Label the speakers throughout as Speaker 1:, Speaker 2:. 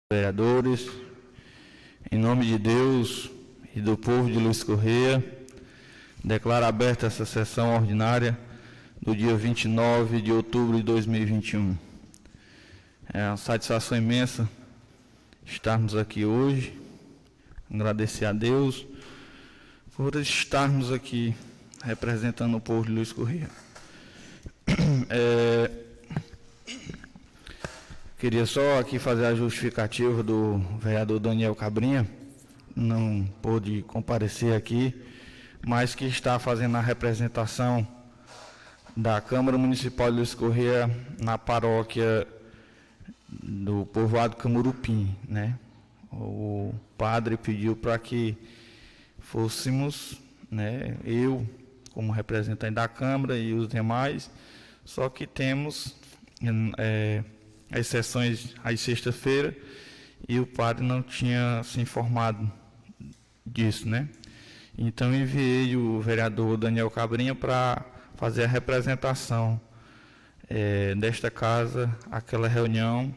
Speaker 1: Vereadores, em nome de Deus e do povo de Luiz Correia, declaro aberta essa sessão ordinária do dia 29 de outubro de 2021. É uma satisfação imensa estarmos aqui hoje, agradecer a Deus por estarmos aqui representando o povo de Luiz Correia. Queria só aqui fazer a justificativa do vereador Daniel Cabrinha, não pôde comparecer aqui, mas que está fazendo a representação da Câmara Municipal de Luiz Correia na paróquia do povoado Camurupim, né? O padre pediu para que fôssemos, né, eu como representante da Câmara e os demais, só que temos as sessões às sexta-feira e o padre não tinha se informado disso, né? Então enviei o vereador Daniel Cabrinha para fazer a representação desta casa, aquela reunião,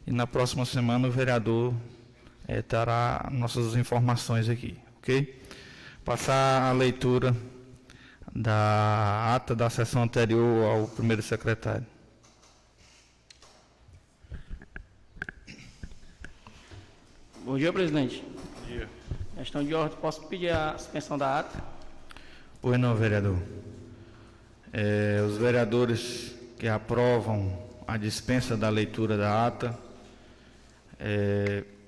Speaker 1: e na próxima semana o vereador terá nossas informações aqui, ok? Passar a leitura da ata da sessão anterior ao primeiro secretário.
Speaker 2: Bom dia, presidente.
Speaker 1: Bom dia.
Speaker 2: Questão de ordem, posso pedir a suspensão da ata?
Speaker 1: Pois não, vereador. Os vereadores que aprovam a dispensa da leitura da ata,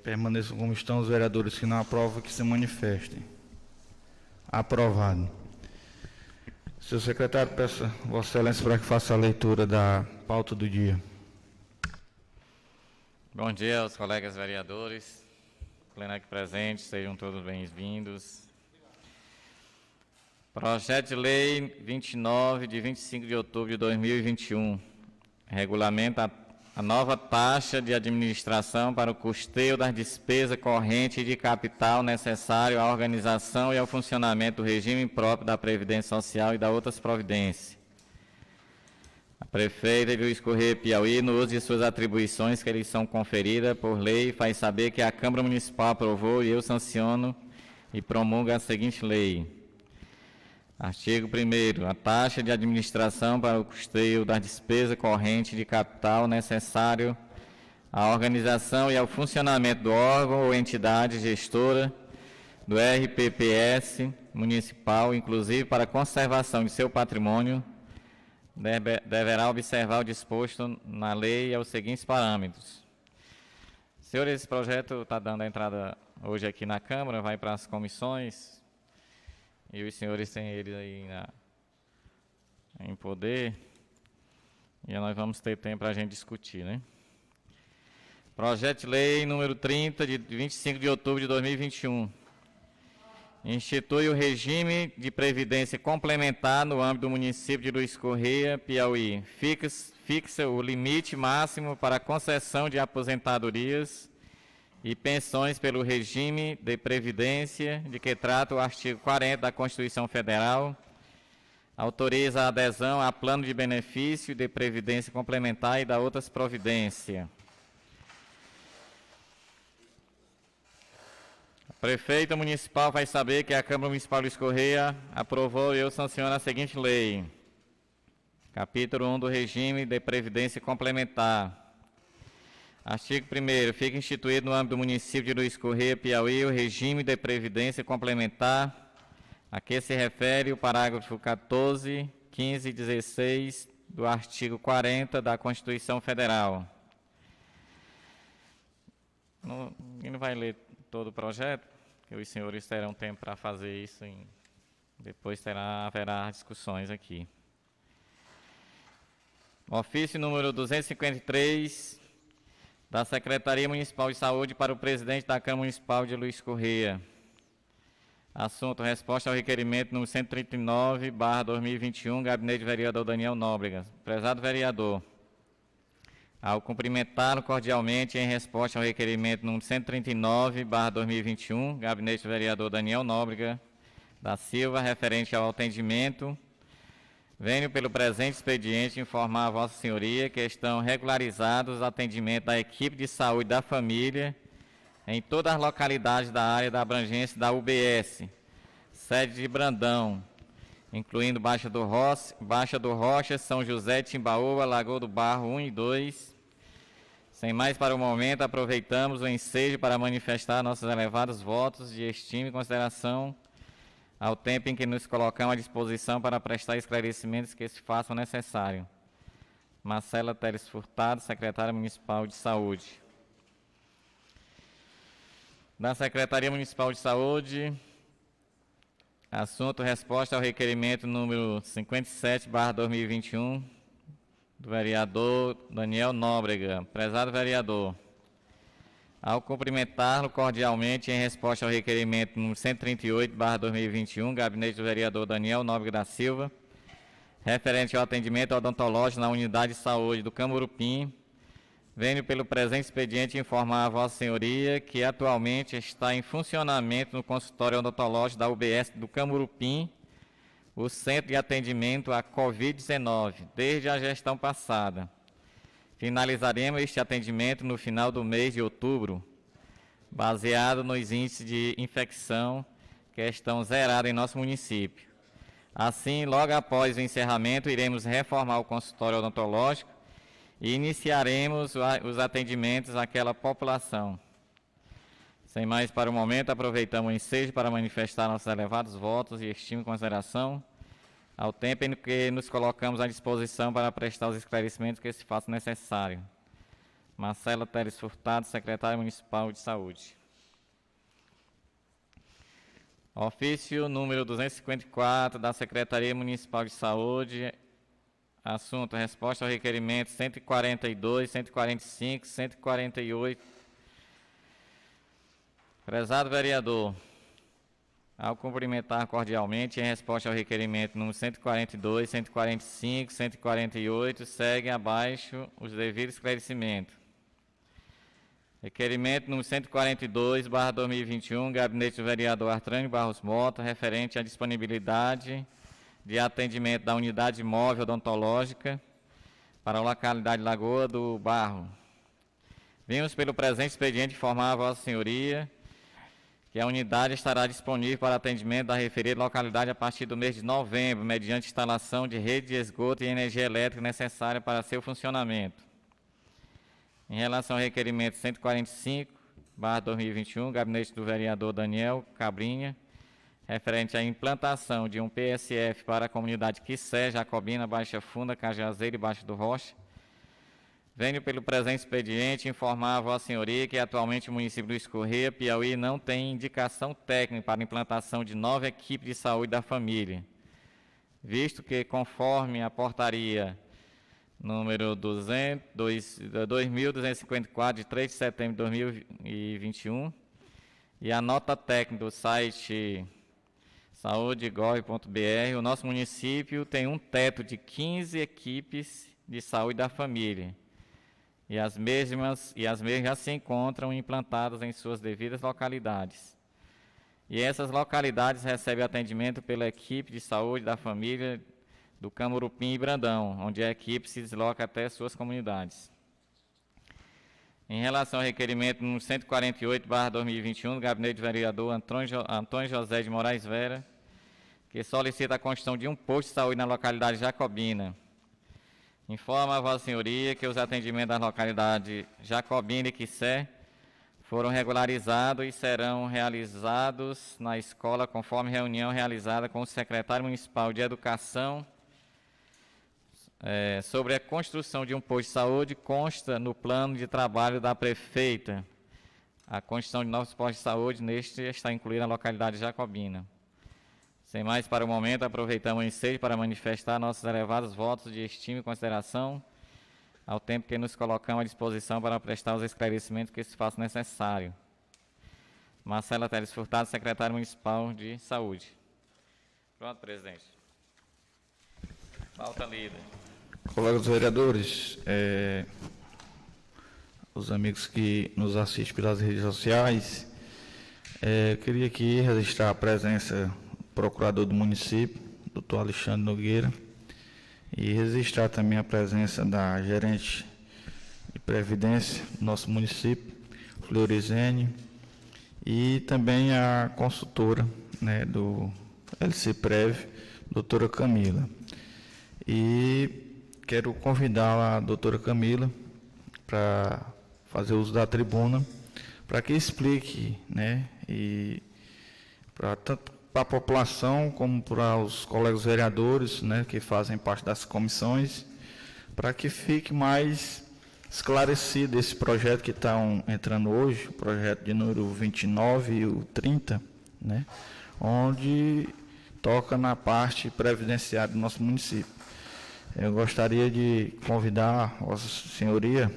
Speaker 1: permaneçam como estão. Os vereadores que não aprovam, que se manifestem. Aprovado. Senhor secretário, peço a Vossa Excelência para que faça a leitura da pauta do dia.
Speaker 3: Bom dia aos colegas vereadores. Pleno aqui presente, sejam todos bem-vindos. Projeto de Lei 29, de 25 de outubro de 2021, regulamenta a nova taxa de administração para o custeio das despesas correntes de capital necessário à organização e ao funcionamento do regime próprio da Previdência Social e das outras providências. A prefeita de Luiz Correia, Piauí, no uso de suas atribuições que lhes são conferidas por lei, faz saber que a Câmara Municipal aprovou e eu sanciono e promulgo a seguinte lei. Artigo 1º. A taxa de administração para o custeio das despesas correntes de capital necessário à organização e ao funcionamento do órgão ou entidade gestora do RPPS municipal, inclusive para a conservação de seu patrimônio, deverá observar o disposto na lei aos seguintes parâmetros. Senhores, esse projeto está dando a entrada hoje aqui na Câmara, vai para as comissões, e os senhores têm ele aí em poder, e nós vamos ter tempo para a gente discutir, né? Projeto de Lei número 30, de 25 de outubro de 2021. Institui o regime de previdência complementar no âmbito do município de Luiz Correia, Piauí. Fixa o limite máximo para a concessão de aposentadorias e pensões pelo regime de previdência de que trata o artigo 40 da Constituição Federal. Autoriza a adesão a plano de benefício de previdência complementar e da outras providências. A prefeita municipal vai saber que a Câmara Municipal de Luiz Correia aprovou e eu sanciono a seguinte lei. Capítulo 1 do regime de previdência complementar. Artigo 1º. Fica instituído no âmbito do município de Luiz Correia, Piauí, o regime de previdência complementar, a que se refere o parágrafo 14, 15 e 16 do artigo 40 da Constituição Federal. Ninguém vai ler todo o projeto, que os senhores terão tempo para fazer isso, depois haverá discussões aqui. Ofício número 253, da Secretaria Municipal de Saúde para o presidente da Câmara Municipal de Luiz Correia. Assunto: resposta ao requerimento número 139/2021, gabinete do vereador Daniel Nóbrega. Prezado vereador, ao cumprimentá-lo cordialmente em resposta ao requerimento número 139/2021, gabinete do vereador Daniel Nóbrega da Silva, referente ao atendimento Venho pelo presente expediente informar a Vossa Senhoria que estão regularizados os atendimentos da equipe de saúde da família em todas as localidades da área da abrangência da UBS, sede de Brandão, incluindo Baixa do Rocha, São José, Timbaúba, Lagoa do Barro 1 e 2. Sem mais para o momento, aproveitamos o ensejo para manifestar nossos elevados votos de estima e consideração ao tempo em que nos colocamos à disposição para prestar esclarecimentos que se façam necessário. Marcela Teres Furtado, Secretária Municipal de Saúde. Da Secretaria Municipal de Saúde, assunto: resposta ao requerimento número 57/2021, do vereador Daniel Nóbrega. Prezado vereador, ao cumprimentá-lo cordialmente em resposta ao requerimento número 138/2021, gabinete do vereador Daniel Nóbrega da Silva, referente ao atendimento odontológico na unidade de saúde do Camurupim, venho pelo presente expediente informar a Vossa Senhoria que atualmente está em funcionamento no consultório odontológico da UBS do Camurupim o Centro de Atendimento à Covid-19, desde a gestão passada. Finalizaremos este atendimento no final do mês de outubro, baseado nos índices de infecção que estão zerados em nosso município. Assim, logo após o encerramento, iremos reformar o consultório odontológico e iniciaremos os atendimentos àquela população. Sem mais para o momento, aproveitamos o ensejo para manifestar nossos elevados votos e estima e consideração ao tempo em que nos colocamos à disposição para prestar os esclarecimentos que se façam necessário. Marcela Teres Furtado, Secretária Municipal de Saúde. Ofício número 254 da Secretaria Municipal de Saúde. Assunto: resposta ao requerimento 142, 145, 148. Prezado vereador, ao cumprimentar cordialmente em resposta ao requerimento número 142, 145, 148, segue abaixo os devidos esclarecimentos. Requerimento número 142/2021, gabinete do vereador Artrânio Barros Mota, referente à disponibilidade de atendimento da unidade móvel odontológica para a localidade Lagoa do Barro. Vimos pelo presente expediente informar a Vossa Senhoria que a unidade estará disponível para atendimento da referida localidade a partir do mês de novembro, mediante instalação de rede de esgoto e energia elétrica necessária para seu funcionamento. Em relação ao requerimento 145/2021, gabinete do vereador Daniel Cabrinha, referente à implantação de um PSF para a comunidade Quissé, Jacobina, Baixa Funda, Cajazeiro e Baixo do Rocha, venho pelo presente expediente informar a Vossa Senhoria que atualmente o município do Escorreia, Piauí, não tem indicação técnica para a implantação de nova equipe de saúde da família, visto que, conforme a portaria número 2.254, de 3 de setembro de 2021, e a nota técnica do site saude.gov.br, o nosso município tem um teto de 15 equipes de saúde da família, e as mesmas já se encontram implantadas em suas devidas localidades. E essas localidades recebem atendimento pela equipe de saúde da família do Camurupim e Brandão, onde a equipe se desloca até suas comunidades. Em relação ao requerimento número 148/2021, do gabinete do vereador Antônio José de Moraes Vera, que solicita a construção de um posto de saúde na localidade Jacobina. Informa a Vossa Senhoria que os atendimentos das localidades Jacobina e Quissé foram regularizados e serão realizados na escola conforme reunião realizada com o secretário municipal de Educação sobre a construção de um posto de saúde. Consta no plano de trabalho da prefeita a construção de novos postos de saúde, neste está incluída a localidade Jacobina. Sem mais para o momento, aproveitamos o ensejo para manifestar nossos elevados votos de estima e consideração, ao tempo que nos colocamos à disposição para prestar os esclarecimentos que se façam necessário. Marcela Teres Furtado, Secretária Municipal de Saúde. Pronto, presidente. Pauta lida.
Speaker 1: Colegas vereadores, os amigos que nos assistem pelas redes sociais, queria aqui registrar a presença do procurador do município, doutor Alexandre Nogueira, e registrar também a presença da gerente de Previdência do nosso município, Florizene, e também a consultora, né, do LC Prev, doutora Camila. E quero convidar a doutora Camila para fazer uso da tribuna, para que explique, né, e tanto para a população como para os colegas vereadores, né, que fazem parte das comissões, para que fique mais esclarecido esse projeto que está entrando hoje, o projeto de número 29 e o 30, né, onde toca na parte previdenciária do nosso município. Eu gostaria de convidar a Vossa Senhoria,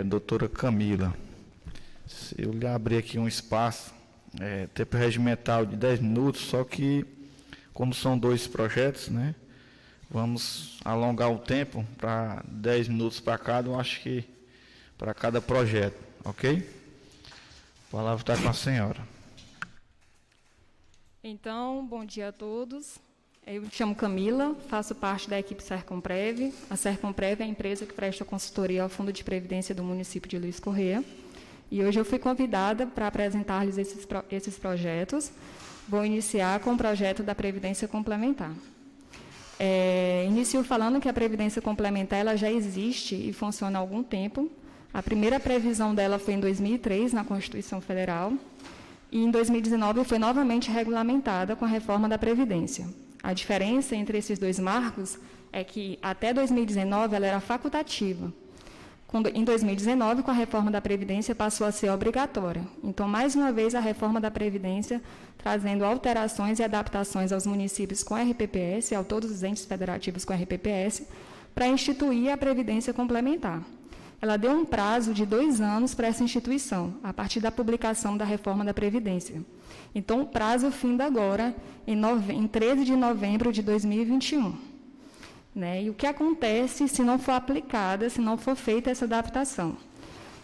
Speaker 1: doutora Camila. Se eu lhe abrir aqui um espaço, tempo regimental de 10 minutos, só que, como são 2 projetos, né, vamos alongar o tempo para 10 minutos para cada, eu acho que para cada projeto, ok? A palavra está com a senhora.
Speaker 4: Então, bom dia a todos. Eu me chamo Camila, faço parte da equipe Sercomprev. A Sercomprev é a empresa que presta consultoria ao Fundo de Previdência do município de Luiz Correia. E hoje eu fui convidada para apresentar-lhes esses projetos. Vou iniciar com o projeto da Previdência Complementar. Inicio falando que a Previdência Complementar ela já existe e funciona há algum tempo. A primeira previsão dela foi em 2003, na Constituição Federal, e em 2019 foi novamente regulamentada com a reforma da Previdência. A diferença entre esses 2 marcos é que, até 2019, ela era facultativa. Em 2019, com a reforma da Previdência, passou a ser obrigatória. Então, mais uma vez, a reforma da Previdência trazendo alterações e adaptações aos municípios com RPPS, a todos os entes federativos com RPPS, para instituir a Previdência Complementar. Ela deu um prazo de 2 anos para essa instituição, a partir da publicação da reforma da Previdência. Então, o prazo finda agora, em 13 de novembro de 2021. Né? E o que acontece se não for aplicada, se não for feita essa adaptação?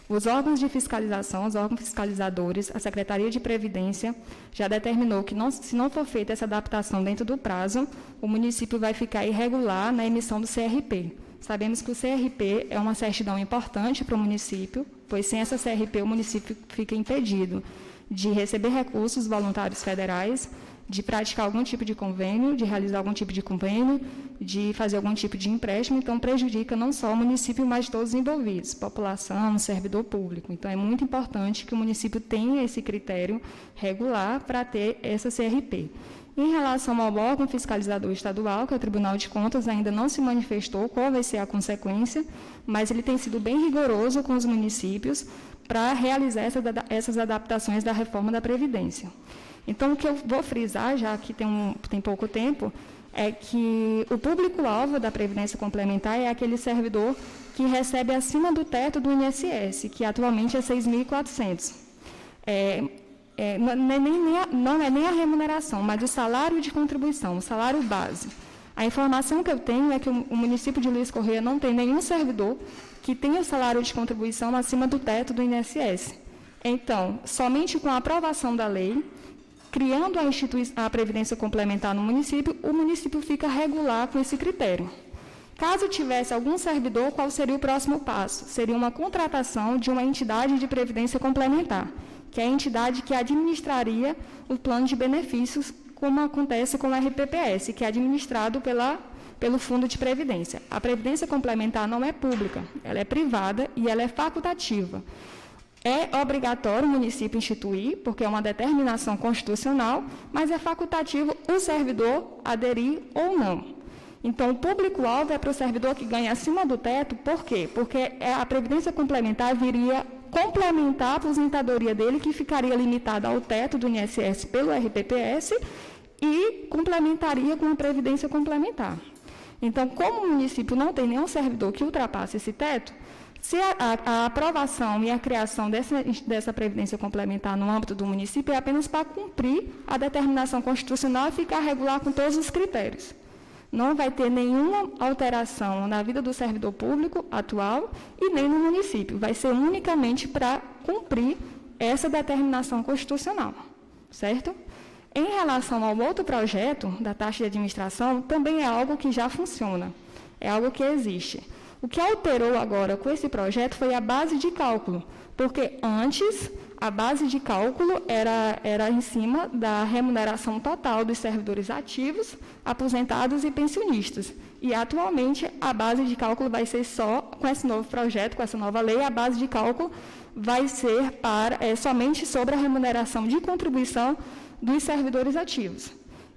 Speaker 4: Os órgãos de fiscalização, os órgãos fiscalizadores, a Secretaria de Previdência já determinou que, se não for feita essa adaptação dentro do prazo, o município vai ficar irregular na emissão do CRP. Sabemos que o CRP é uma certidão importante para o município, pois sem essa CRP o município fica impedido de receber recursos voluntários federais, de praticar algum tipo de convênio, de realizar algum tipo de convênio, de fazer algum tipo de empréstimo, então prejudica não só o município, mas todos os envolvidos, população, servidor público. Então é muito importante que o município tenha esse critério regular para ter essa CRP. Em relação ao órgão fiscalizador estadual, que é o Tribunal de Contas, ainda não se manifestou qual vai ser a consequência, mas ele tem sido bem rigoroso com os municípios para realizar essas adaptações da reforma da Previdência. Então, o que eu vou frisar, já que tem pouco tempo, é que o público-alvo da Previdência Complementar é aquele servidor que recebe acima do teto do INSS, que atualmente é R$ 6.400. Não é nem a remuneração, mas o salário de contribuição, o salário base. A informação que eu tenho é que o município de Luiz Correia não tem nenhum servidor que tenha o salário de contribuição acima do teto do INSS. Então, somente com a aprovação da lei, criando a Previdência Complementar no município, o município fica regular com esse critério. Caso tivesse algum servidor, qual seria o próximo passo? Seria uma contratação de uma entidade de Previdência Complementar, que é a entidade que administraria o plano de benefícios, como acontece com o RPPS, que é administrado pelo Fundo de Previdência. A Previdência Complementar não é pública, ela é privada e ela é facultativa. É obrigatório o município instituir, porque é uma determinação constitucional, mas é facultativo o servidor aderir ou não. Então, o público-alvo é para o servidor que ganha acima do teto, por quê? Porque a Previdência Complementar viria complementar a aposentadoria dele, que ficaria limitada ao teto do INSS pelo RPPS, e complementaria com a Previdência Complementar. Então, como o município não tem nenhum servidor que ultrapasse esse teto, se a aprovação e a criação dessa Previdência Complementar no âmbito do município é apenas para cumprir a determinação constitucional e ficar regular com todos os critérios. Não vai ter nenhuma alteração na vida do servidor público atual e nem no município. Vai ser unicamente para cumprir essa determinação constitucional, certo? Em relação ao outro projeto, da taxa de administração, também é algo que já funciona, é algo que existe. O que alterou agora com esse projeto foi a base de cálculo, porque antes a base de cálculo era em cima da remuneração total dos servidores ativos, aposentados e pensionistas. E atualmente a base de cálculo vai ser só, com esse novo projeto, com essa nova lei, a base de cálculo vai ser somente sobre a remuneração de contribuição dos servidores ativos.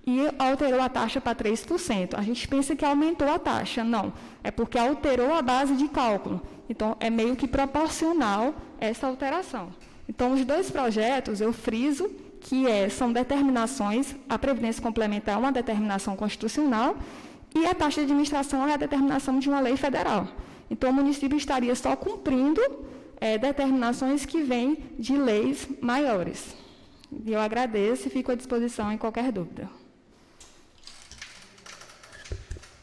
Speaker 4: E alterou a taxa para 3%. A gente pensa que aumentou a taxa. Não, é porque alterou a base de cálculo. Então, é meio que proporcional essa alteração. Então, os dois projetos, eu friso que são determinações, a Previdência Complementar é uma determinação constitucional e a taxa de administração é a determinação de uma lei federal. Então, o município estaria só cumprindo determinações que vêm de leis maiores. E eu agradeço e fico à disposição em qualquer dúvida.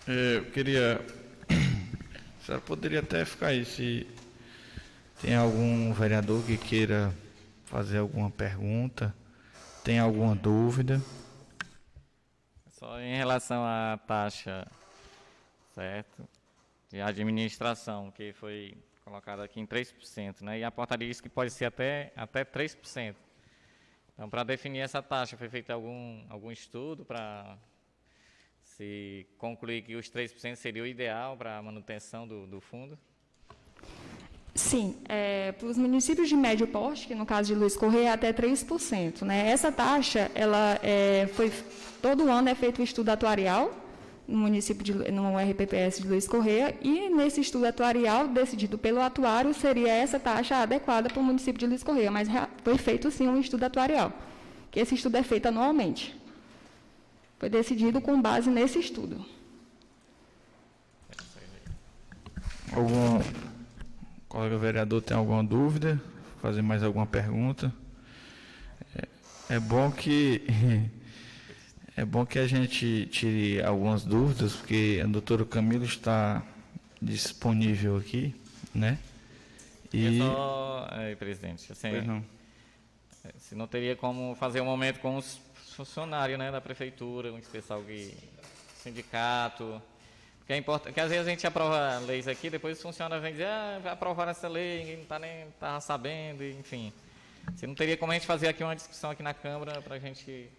Speaker 1: Eu queria... A senhora poderia até ficar aí, se tem algum vereador que queira fazer alguma pergunta, tem alguma dúvida.
Speaker 3: Só em relação à taxa, certo, de administração, que foi colocada aqui em 3%, né? E a portaria diz que pode ser até 3%. Então, para definir essa taxa, foi feito algum estudo para se concluir que os 3% seria o ideal para a manutenção do fundo?
Speaker 4: Sim, para os municípios de médio porte, que no caso de Luiz Correia é até 3%. Né? Essa taxa, todo ano é feito um estudo atuarial no RPPS de Luiz Correia, e nesse estudo atuarial, decidido pelo atuário, seria essa taxa adequada para o município de Luiz Correia, mas foi feito sim um estudo atuarial, que esse estudo é feito anualmente. Foi decidido com base nesse estudo.
Speaker 1: Algum colega vereador tem alguma dúvida? Fazer mais alguma pergunta? É bom que a gente tire algumas dúvidas, porque a doutora Camila está disponível aqui, né?
Speaker 3: E só, presidente, assim, se não teria como fazer um momento com os funcionários, né, da prefeitura, um pessoal sindicato, porque é importante, que às vezes a gente aprova leis aqui, depois os funcionários vêm dizer, vai aprovar essa lei, ninguém nem estava sabendo, enfim. Se não teria como a gente fazer aqui uma discussão aqui na Câmara para a gente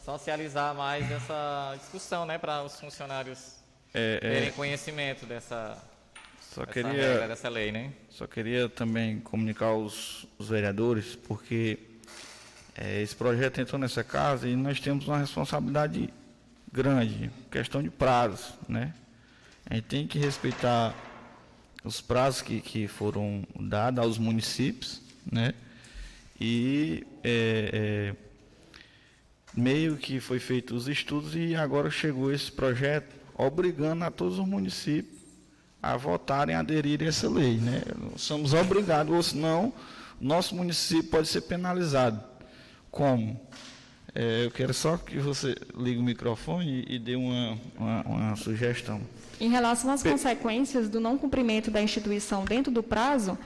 Speaker 3: socializar mais essa discussão, né, para os funcionários terem conhecimento dessa regra, dessa lei, né?
Speaker 1: Só queria também comunicar aos vereadores, porque esse projeto entrou nessa casa e nós temos uma responsabilidade grande, questão de prazos, né? A gente tem que respeitar os prazos que foram dados aos municípios, né? E meio que foi feito os estudos e agora chegou esse projeto obrigando a todos os municípios a votarem, a aderirem a essa lei, né? Somos obrigados, ou senão nosso município pode ser penalizado. Como? Eu quero só que você ligue o microfone e dê uma sugestão.
Speaker 4: Em relação às consequências do não cumprimento da instituição dentro do prazo,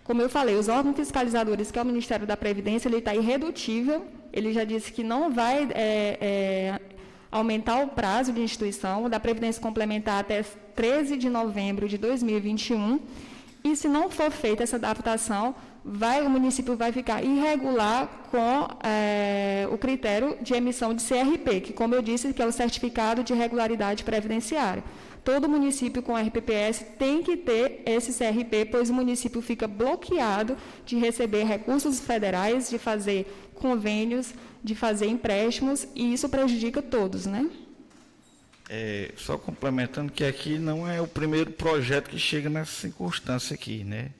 Speaker 4: como eu falei, os órgãos fiscalizadores, que é o Ministério da Previdência, ele está irredutível. Ele já disse que não vai aumentar o prazo de instituição da Previdência Complementar até 13 de novembro de 2021. E se não for feita essa adaptação, o município vai ficar irregular com o critério de emissão de CRP, que, como eu disse, que é o Certificado de Regularidade Previdenciária. Todo município com RPPS tem que ter esse CRP, pois o município fica bloqueado de receber recursos federais, de fazer convênios, de fazer empréstimos, e isso prejudica todos, né?
Speaker 1: Só complementando que aqui não é o primeiro projeto que chega nessa circunstância aqui, né?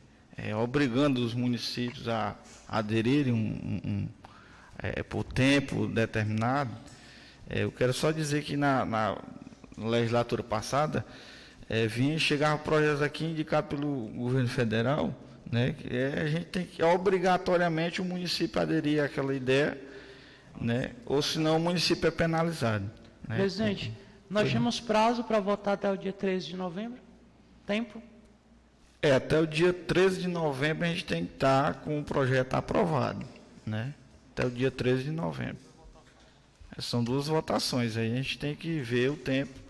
Speaker 1: Obrigando os municípios a aderirem por tempo determinado. Eu quero só dizer que na legislatura passada chegava projetos aqui indicados pelo governo federal, né? Que a gente tem que obrigatoriamente o município aderir àquela ideia, né? Ou senão o município é penalizado, né?
Speaker 5: Presidente, nós temos prazo para votar até o dia 13 de novembro? Tempo?
Speaker 1: Até o dia 13 de novembro a gente tem que estar com o projeto aprovado, né? Até o dia 13 de novembro. São duas votações, aí a gente tem que ver o tempo.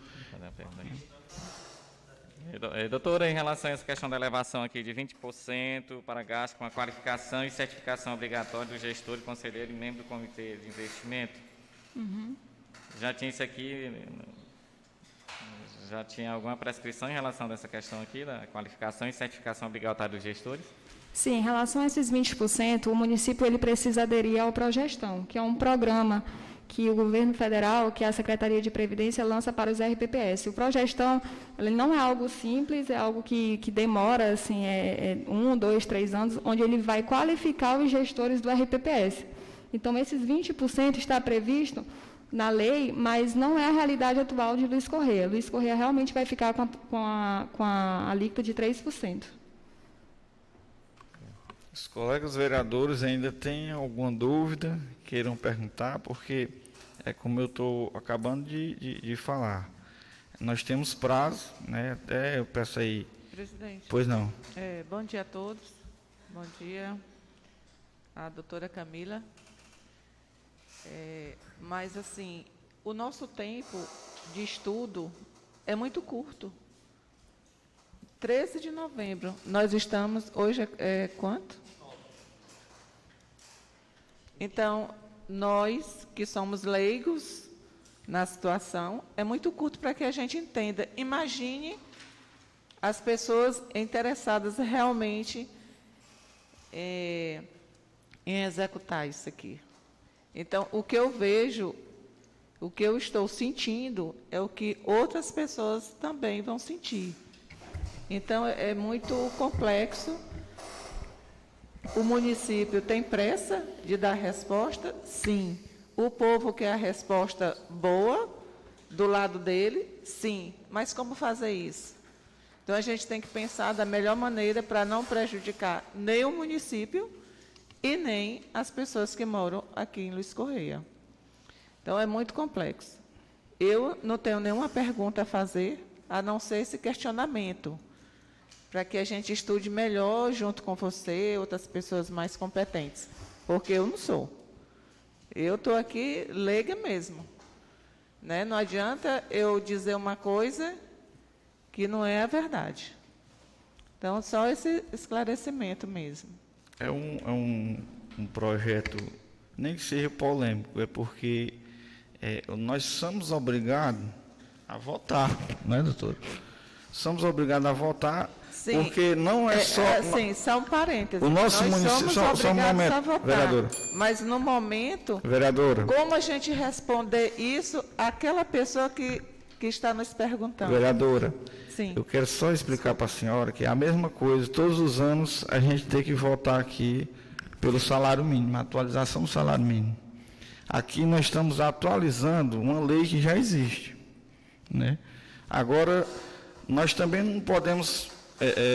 Speaker 3: Doutora, em relação a essa questão da elevação aqui de 20% para gasto com a qualificação e certificação obrigatória do gestor, conselheiro e membro do comitê de investimento, já tinha isso aqui, já tinha alguma prescrição em relação a essa questão aqui, da qualificação e certificação obrigatória dos gestores?
Speaker 4: Sim, em relação a esses 20%, o município ele precisa aderir ao Progestão, que é um programa que o governo federal, que a Secretaria de Previdência lança para os RPPS. O Progestão, ele não é algo simples, é algo que demora, assim, 1, 2, 3 anos, onde ele vai qualificar os gestores do RPPS. Então, esses 20% está previsto na lei, mas não é a realidade atual de Luiz Correia. Luiz Correia realmente vai ficar com a alíquota de 3%.
Speaker 1: Os colegas vereadores ainda têm alguma dúvida, queiram perguntar, porque é como eu estou acabando de falar. Nós temos prazo, né? Até eu peço aí.
Speaker 6: Presidente.
Speaker 1: Pois não.
Speaker 6: Bom dia a todos. Bom dia à doutora Camila. Mas, assim, o nosso tempo de estudo é muito curto. 13 de novembro. Nós estamos, hoje é quanto? Então, nós que somos leigos na situação, é muito curto para que a gente entenda. Imagine as pessoas interessadas realmente em executar isso aqui. Então, o que eu vejo, o que eu estou sentindo, é o que outras pessoas também vão sentir. Então, é muito complexo. O município tem pressa de dar resposta? Sim. O povo quer a resposta boa do lado dele? Sim. Mas como fazer isso? Então, a gente tem que pensar da melhor maneira para não prejudicar nem o município e nem as pessoas que moram aqui em Luiz Correia. Então, é muito complexo. Eu não tenho nenhuma pergunta a fazer, a não ser esse questionamento, para que a gente estude melhor junto com você, outras pessoas mais competentes, porque eu não sou. Eu estou aqui leiga mesmo. Né? Não adianta eu dizer uma coisa que não é a verdade. Então, só esse esclarecimento mesmo.
Speaker 1: É um projeto, nem que seja polêmico, é porque nós somos obrigados a votar, não é, doutor? Somos obrigados a votar. Sim, porque não é só...
Speaker 6: Sim, são parênteses.
Speaker 1: O nosso município... Só um momento,
Speaker 6: a votar,
Speaker 1: vereadora.
Speaker 6: Mas, no momento...
Speaker 1: Vereadora.
Speaker 6: Como a gente responder isso àquela pessoa que está nos perguntando?
Speaker 1: Vereadora.
Speaker 6: Sim.
Speaker 1: Eu quero só explicar para a senhora que é a mesma coisa. Todos os anos a gente tem que votar aqui pelo salário mínimo, a atualização do salário mínimo. Aqui nós estamos atualizando uma lei que já existe, né? Agora, nós também não podemos...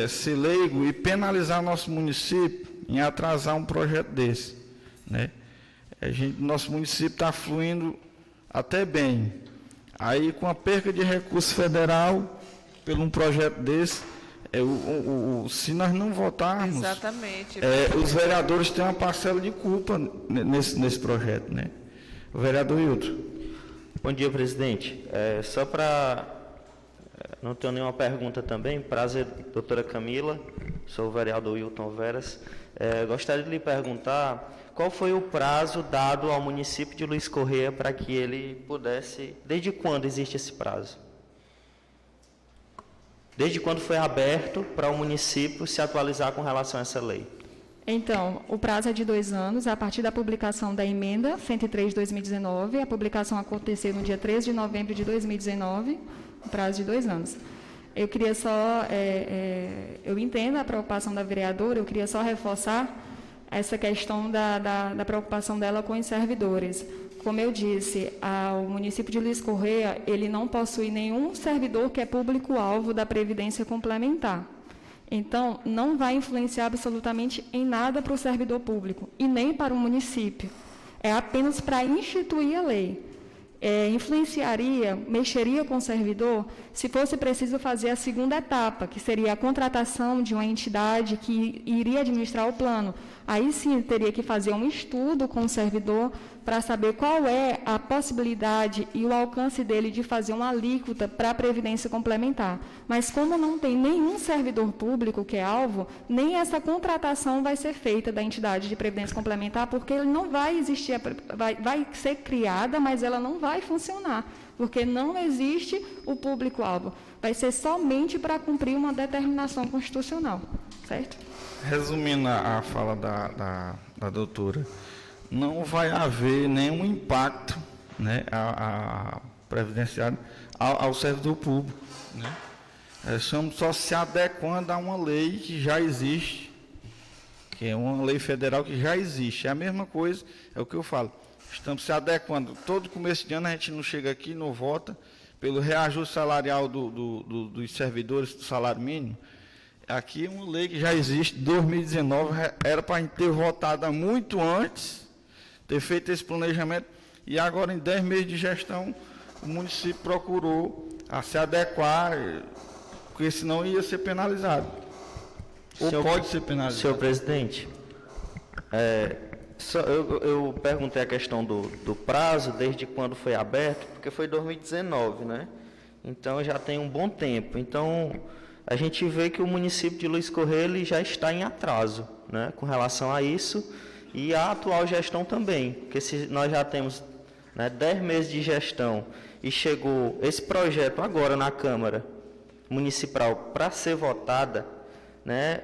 Speaker 1: ser leigo e penalizar nosso município em atrasar um projeto desse, né? Nosso município está fluindo até bem. Aí, com a perca de recurso federal, por um projeto desse, se nós não votarmos,
Speaker 6: exatamente,
Speaker 1: os vereadores têm uma parcela de culpa nesse projeto, né? O vereador Hilton.
Speaker 7: Bom dia, presidente. Só para... Não tenho nenhuma pergunta também. Prazer, doutora Camila. Sou o vereador Hilton Veras. Gostaria de lhe perguntar qual foi o prazo dado ao município de Luiz Correia para que ele pudesse... Desde quando existe esse prazo? Desde quando foi aberto para o município se atualizar com relação a essa lei?
Speaker 4: Então, o prazo é de 2 anos, a partir da publicação da emenda 103 de 2019. A publicação aconteceu no dia 13 de novembro de 2019, um prazo de 2 anos. Eu queria só, eu entendo a preocupação da vereadora, eu queria só reforçar essa questão da preocupação dela com os servidores. Como eu disse, o município de Luiz Correia, ele não possui nenhum servidor que é público-alvo da Previdência Complementar. Então, não vai influenciar absolutamente em nada para o servidor público e nem para o município. É apenas para instituir a lei. mexeria com o servidor, se fosse preciso fazer a segunda etapa, que seria a contratação de uma entidade que iria administrar o plano. Aí sim, teria que fazer um estudo com o servidor para saber qual é a possibilidade e o alcance dele de fazer uma alíquota para a previdência complementar. Mas como não tem nenhum servidor público que é alvo, nem essa contratação vai ser feita da entidade de previdência complementar, porque ele não vai existir, vai ser criada, mas ela não vai funcionar, porque não existe o público-alvo. Vai ser somente para cumprir uma determinação constitucional, certo?
Speaker 1: Resumindo a fala da doutora, não vai haver nenhum impacto, né, a previdenciário ao servidor público, né? Estamos só se adequando a uma lei que já existe, que é uma lei federal que já existe. É a mesma coisa, é o que eu falo. Estamos se adequando. Todo começo de ano a gente não chega aqui, não vota, pelo reajuste salarial dos servidores do salário mínimo. Aqui é uma lei que já existe, 2019, era para a gente ter votado há muito antes, ter feito esse planejamento, e agora em 10 meses de gestão, o município procurou a se adequar, porque senão ia ser penalizado. Ou pode ser penalizado.
Speaker 7: Senhor presidente, eu perguntei a questão do prazo, desde quando foi aberto, porque foi 2019, né? Então já tem um bom tempo. Então a gente vê que o município de Luiz Correia ele já está em atraso, né, com relação a isso, e a atual gestão também, porque se nós já temos, né, 10 meses de gestão e chegou esse projeto agora na Câmara Municipal para ser votada, né,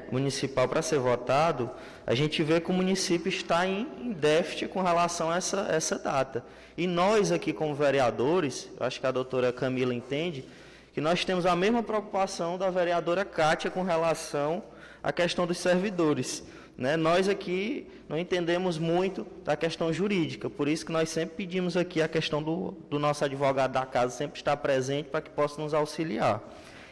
Speaker 7: a gente vê que o município está em déficit com relação a essa data. E nós aqui como vereadores, eu acho que a doutora Camila entende, que nós temos a mesma preocupação da vereadora Kátia com relação à questão dos servidores, né? Nós aqui não entendemos muito da questão jurídica, por isso que nós sempre pedimos aqui a questão do nosso advogado da casa sempre estar presente para que possa nos auxiliar.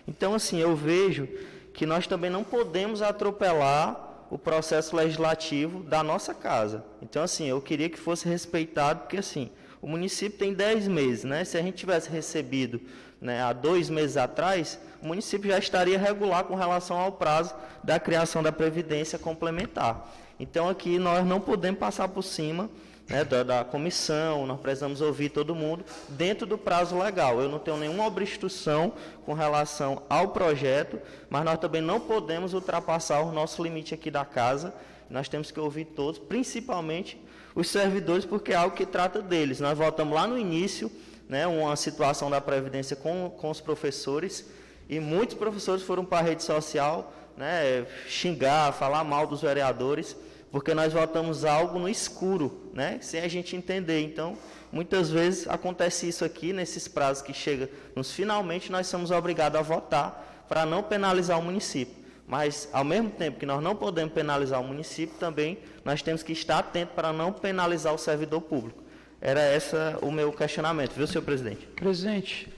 Speaker 7: Então, assim, eu vejo que nós também não podemos atropelar o processo legislativo da nossa casa. Então, assim, eu queria que fosse respeitado, porque, assim, o município tem 10 meses, né? Se a gente tivesse recebido, né, há 2 meses atrás, o município já estaria regular com relação ao prazo da criação da previdência complementar. Então, aqui nós não podemos passar por cima, né, da comissão, nós precisamos ouvir todo mundo dentro do prazo legal. Eu não tenho nenhuma obstrução com relação ao projeto, mas nós também não podemos ultrapassar o nosso limite aqui da casa. Nós temos que ouvir todos, principalmente os servidores, porque é algo que trata deles. Nós voltamos lá no início, né, uma situação da Previdência com os professores, e muitos professores foram para a rede social, né, xingar, falar mal dos vereadores, porque nós votamos algo no escuro, né, sem a gente entender. Então, muitas vezes acontece isso aqui, nesses prazos que chega, finalmente nós somos obrigados a votar para não penalizar o município. Mas, ao mesmo tempo que nós não podemos penalizar o município, também nós temos que estar atentos para não penalizar o servidor público. Era esse o meu questionamento, viu, senhor presidente?
Speaker 5: Presidente,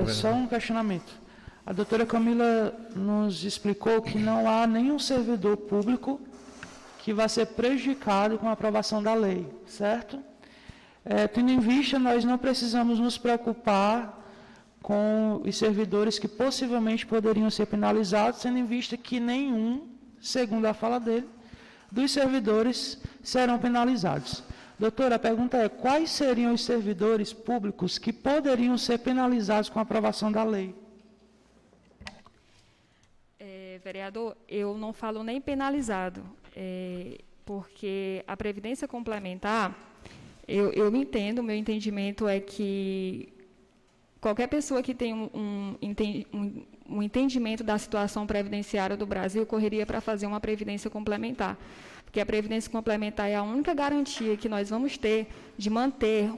Speaker 5: só um questionamento. A doutora Camila nos explicou que não há nenhum servidor público que vai ser prejudicado com a aprovação da lei, certo? Tendo em vista, nós não precisamos nos preocupar com os servidores que possivelmente poderiam ser penalizados, tendo em vista que nenhum, segundo a fala dele, dos servidores serão penalizados. Doutora, a pergunta é, quais seriam os servidores públicos que poderiam ser penalizados com a aprovação da lei?
Speaker 4: Vereador, eu não falo nem penalizado, porque a previdência complementar, eu entendo, o meu entendimento é que qualquer pessoa que tem um entendimento da situação previdenciária do Brasil correria para fazer uma previdência complementar, porque a previdência complementar é a única garantia que nós vamos ter de manter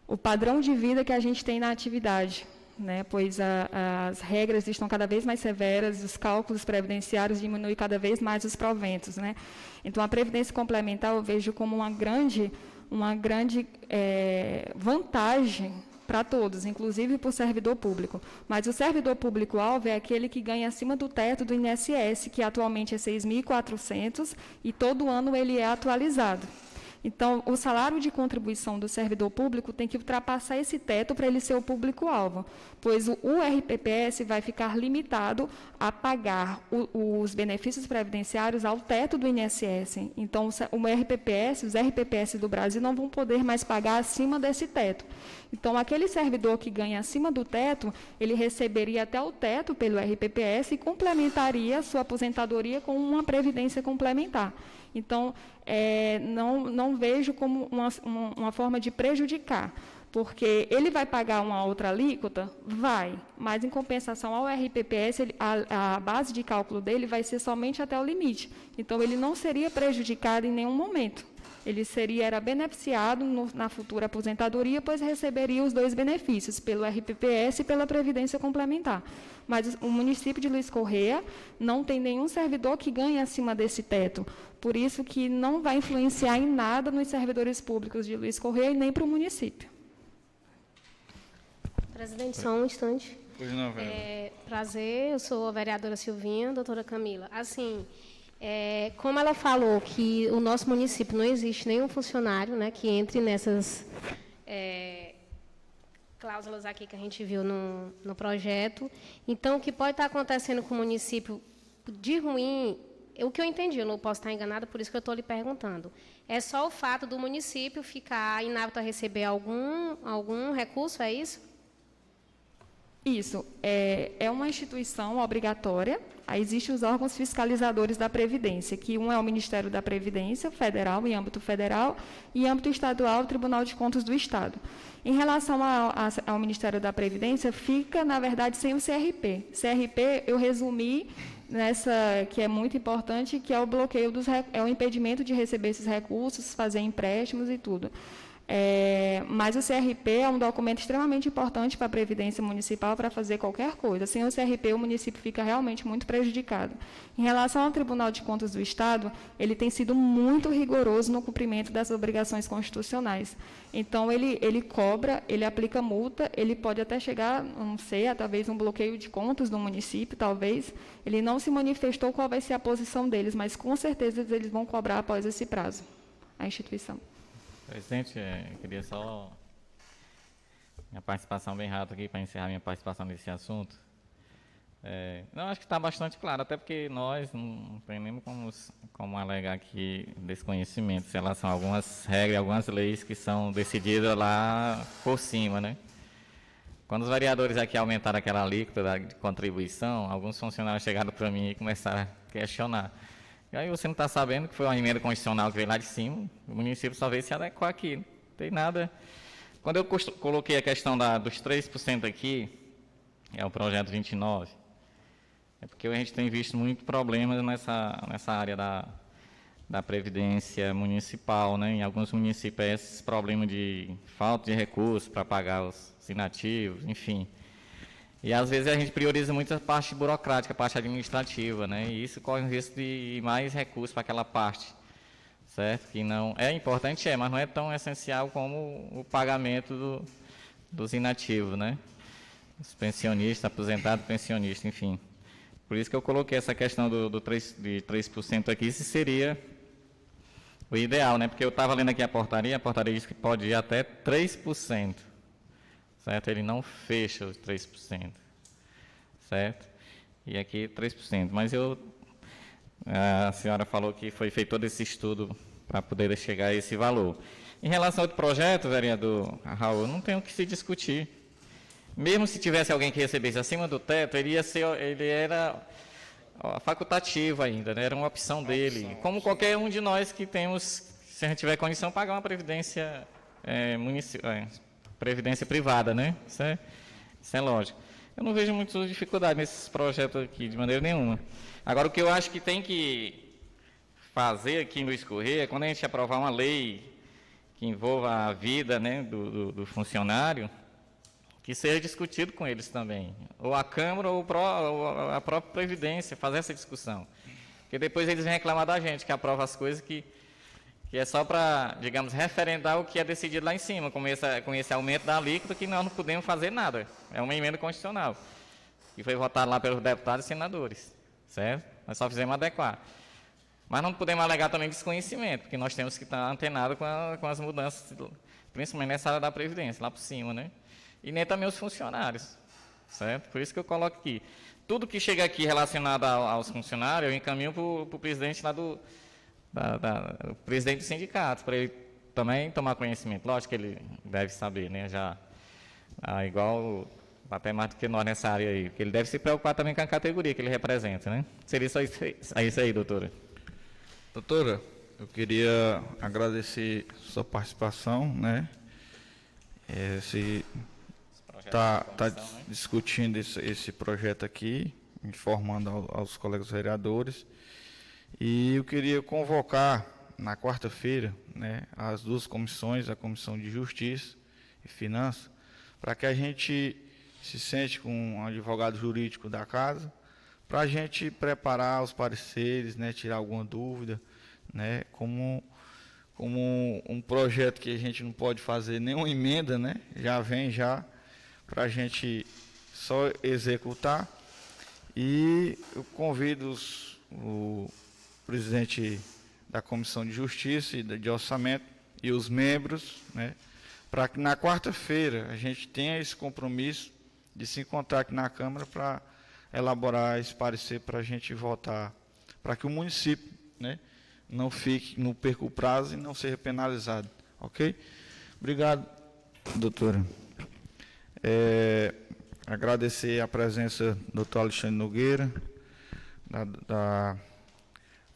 Speaker 4: o padrão de vida que a gente tem na atividade, né? Pois as regras estão cada vez mais severas, os cálculos previdenciários diminuem cada vez mais os proventos, né? Então, a previdência complementar eu vejo como uma grande vantagem para todos, inclusive para o servidor público. Mas o servidor público-alvo é aquele que ganha acima do teto do INSS, que atualmente é 6.400, e todo ano ele é atualizado. Então, o salário de contribuição do servidor público tem que ultrapassar esse teto para ele ser o público-alvo, pois o RPPS vai ficar limitado a pagar os benefícios previdenciários ao teto do INSS. Então, os RPPS do Brasil não vão poder mais pagar acima desse teto. Então, aquele servidor que ganha acima do teto, ele receberia até o teto pelo RPPS e complementaria a sua aposentadoria com uma previdência complementar. Então, não vejo como uma forma de prejudicar, porque ele vai pagar uma outra alíquota? Vai, mas em compensação ao RPPS, a base de cálculo dele vai ser somente até o limite. Então, ele não seria prejudicado em nenhum momento. Ele era beneficiado na futura aposentadoria, pois receberia os dois benefícios, pelo RPPS e pela Previdência Complementar. Mas o município de Luiz Correia não tem nenhum servidor que ganhe acima desse teto. Por isso que não vai influenciar em nada nos servidores públicos de Luiz Correia e nem para o município.
Speaker 8: Presidente, só um instante.
Speaker 3: Pois não, vereadora.
Speaker 8: Prazer, eu sou a vereadora Silvinha, doutora Camila. Assim, como ela falou que o nosso município não existe nenhum funcionário, né, que entre nessas cláusulas aqui que a gente viu no projeto, então, o que pode estar acontecendo com o município de ruim, o que eu entendi, eu não posso estar enganada, por isso que eu estou lhe perguntando, é só o fato do município ficar inapto a receber algum recurso, é isso?
Speaker 4: Isso. É uma instituição obrigatória. Aí existem os órgãos fiscalizadores da Previdência, que um é o Ministério da Previdência Federal, em âmbito federal, e em âmbito estadual, o Tribunal de Contas do Estado. Em relação ao Ministério da Previdência, fica, na verdade, sem o CRP. CRP, eu resumi nessa, que é muito importante, que é o bloqueio é o impedimento de receber esses recursos, fazer empréstimos e tudo. Mas o CRP é um documento extremamente importante para a Previdência Municipal para fazer qualquer coisa. Sem o CRP, o município fica realmente muito prejudicado. Em relação ao Tribunal de Contas do Estado, ele tem sido muito rigoroso no cumprimento das obrigações constitucionais. Então, ele cobra, ele aplica multa, ele pode até chegar, não sei, talvez um bloqueio de contas do município, talvez. Ele não se manifestou qual vai ser a posição deles, mas com certeza eles vão cobrar após esse prazo, a instituição.
Speaker 3: Presidente, eu queria só minha participação bem rápida aqui para encerrar minha participação nesse assunto. Não, acho que está bastante claro, até porque nós não temos como alegar aqui desconhecimento em relação a algumas regras, algumas leis que são decididas lá por cima, né? Quando os vereadores aqui aumentaram aquela alíquota de contribuição, alguns funcionários chegaram para mim e começaram a questionar. E aí você não está sabendo que foi uma emenda constitucional que veio lá de cima, o município só veio se adequar aqui, não tem nada. Quando eu coloquei a questão dos 3% aqui, é o projeto 29, é porque a gente tem visto muitos problemas nessa área da Previdência Municipal, né? Em alguns municípios, esses problemas de falta de recursos para pagar os inativos, enfim. E, às vezes, a gente prioriza muito a parte burocrática, a parte administrativa, né? E isso corre o risco de ir mais recursos para aquela parte, certo? Que não é importante, mas não é tão essencial como o pagamento dos inativos, né? Os pensionistas, aposentados, pensionistas, enfim. Por isso que eu coloquei essa questão de 3% aqui, isso seria o ideal, né? Porque eu estava lendo aqui a portaria diz que pode ir até 3%. Certo? Ele não fecha os 3%, certo? E aqui 3%. Mas a senhora falou que foi feito todo esse estudo para poder chegar a esse valor. Em relação ao outro projeto, vereador Raul, não tem o que se discutir. Mesmo se tivesse alguém que recebesse acima do teto, ele era facultativo ainda, né? Era uma opção dele. Como qualquer um de nós que temos, se a gente tiver condição, pagar uma previdência municipal. Previdência privada, né? Isso é lógico. Eu não vejo muita dificuldade nesses projetos aqui, de maneira nenhuma. Agora, o que eu acho que tem que fazer aqui em Luiz Correia, quando a gente aprovar uma lei que envolva a vida, né, do funcionário, que seja discutido com eles também. Ou a Câmara ou a própria Previdência, fazer essa discussão. Porque depois eles vêm reclamar da gente, que aprova as coisas que é só para, digamos, referendar o que é decidido lá em cima, com esse aumento da alíquota, que nós não podemos fazer nada. É uma emenda constitucional, que foi votada lá pelos deputados e senadores, certo? Nós só fizemos adequar. Mas não podemos alegar também desconhecimento, porque nós temos que estar antenados com as mudanças, principalmente nessa área da Previdência, lá por cima, né? E nem também os funcionários, certo? Por isso que eu coloco aqui. Tudo que chega aqui relacionado aos funcionários, eu encaminho para o presidente lá o presidente do sindicato, para ele também tomar conhecimento. Lógico que ele deve saber, né? Já, igual, até mais do que nós nessa área aí, porque ele deve se preocupar também com a categoria que ele representa, né? Seria só isso aí, doutora.
Speaker 1: Doutora, eu queria agradecer sua participação, né? Se está discutindo esse projeto aqui, informando aos colegas vereadores. E eu queria convocar na quarta-feira, né, as duas comissões, a Comissão de Justiça e Finanças, para que a gente se sente com um advogado jurídico da casa, para a gente preparar os pareceres, né, tirar alguma dúvida, né, como um projeto que a gente não pode fazer nenhuma emenda, né, já vem para a gente só executar. E eu convido o presidente da Comissão de Justiça e de Orçamento e os membros, né, para que na quarta-feira a gente tenha esse compromisso de se encontrar aqui na Câmara para elaborar esse parecer para a gente votar, para que o município, né, não perca o prazo e não seja penalizado. Ok? Obrigado, doutora. Agradecer a presença do doutor Alexandre Nogueira, da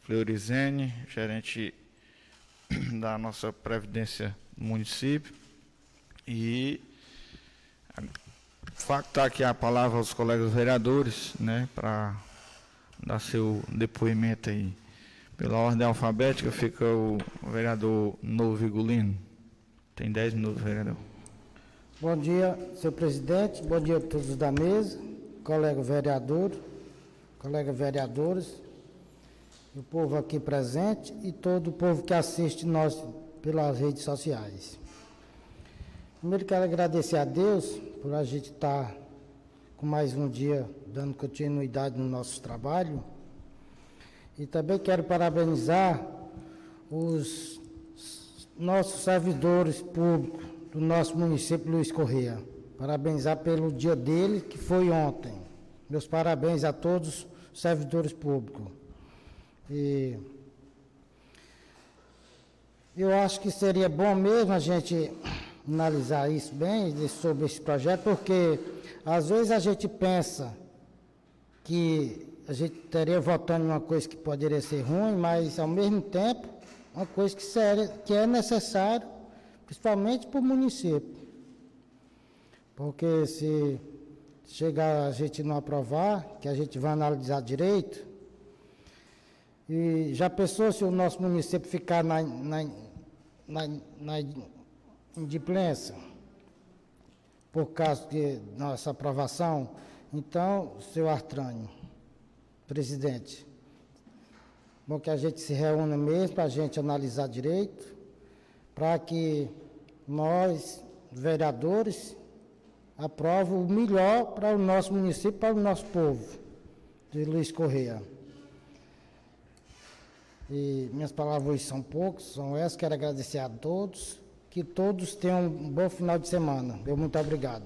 Speaker 1: Fleurizene, gerente da nossa Previdência do município, e factar aqui a palavra aos colegas vereadores, né, para dar seu depoimento aí. Pela ordem alfabética fica o vereador Novo Vigolino. Tem 10 minutos, vereador.
Speaker 9: Bom dia, senhor presidente, bom dia a todos da mesa, colega vereador, colega vereadores, o povo aqui presente e todo o povo que assiste nós pelas redes sociais. Primeiro quero agradecer a Deus por a gente estar com mais um dia dando continuidade no nosso trabalho. E também quero parabenizar os nossos servidores públicos do nosso município, Luiz Correia. Parabenizar pelo dia dele, que foi ontem. Meus parabéns a todos os servidores públicos. E eu acho que seria bom mesmo a gente analisar isso bem, sobre esse projeto, porque às vezes a gente pensa que a gente estaria votando em uma coisa que poderia ser ruim, mas ao mesmo tempo uma coisa que é necessário, principalmente para o município. Porque se chegar a gente não aprovar, que a gente vai analisar direito, e já pensou se o nosso município ficar na inadimplência por causa de nossa aprovação? Então, senhor Artrânio, presidente, bom que a gente se reúna mesmo para a gente analisar direito, para que nós, vereadores, aprovem o melhor para o nosso município, para o nosso povo, de Luiz Correia. E minhas palavras hoje são poucas, são essas. Quero agradecer a todos, que todos tenham um bom final de semana. Muito obrigado.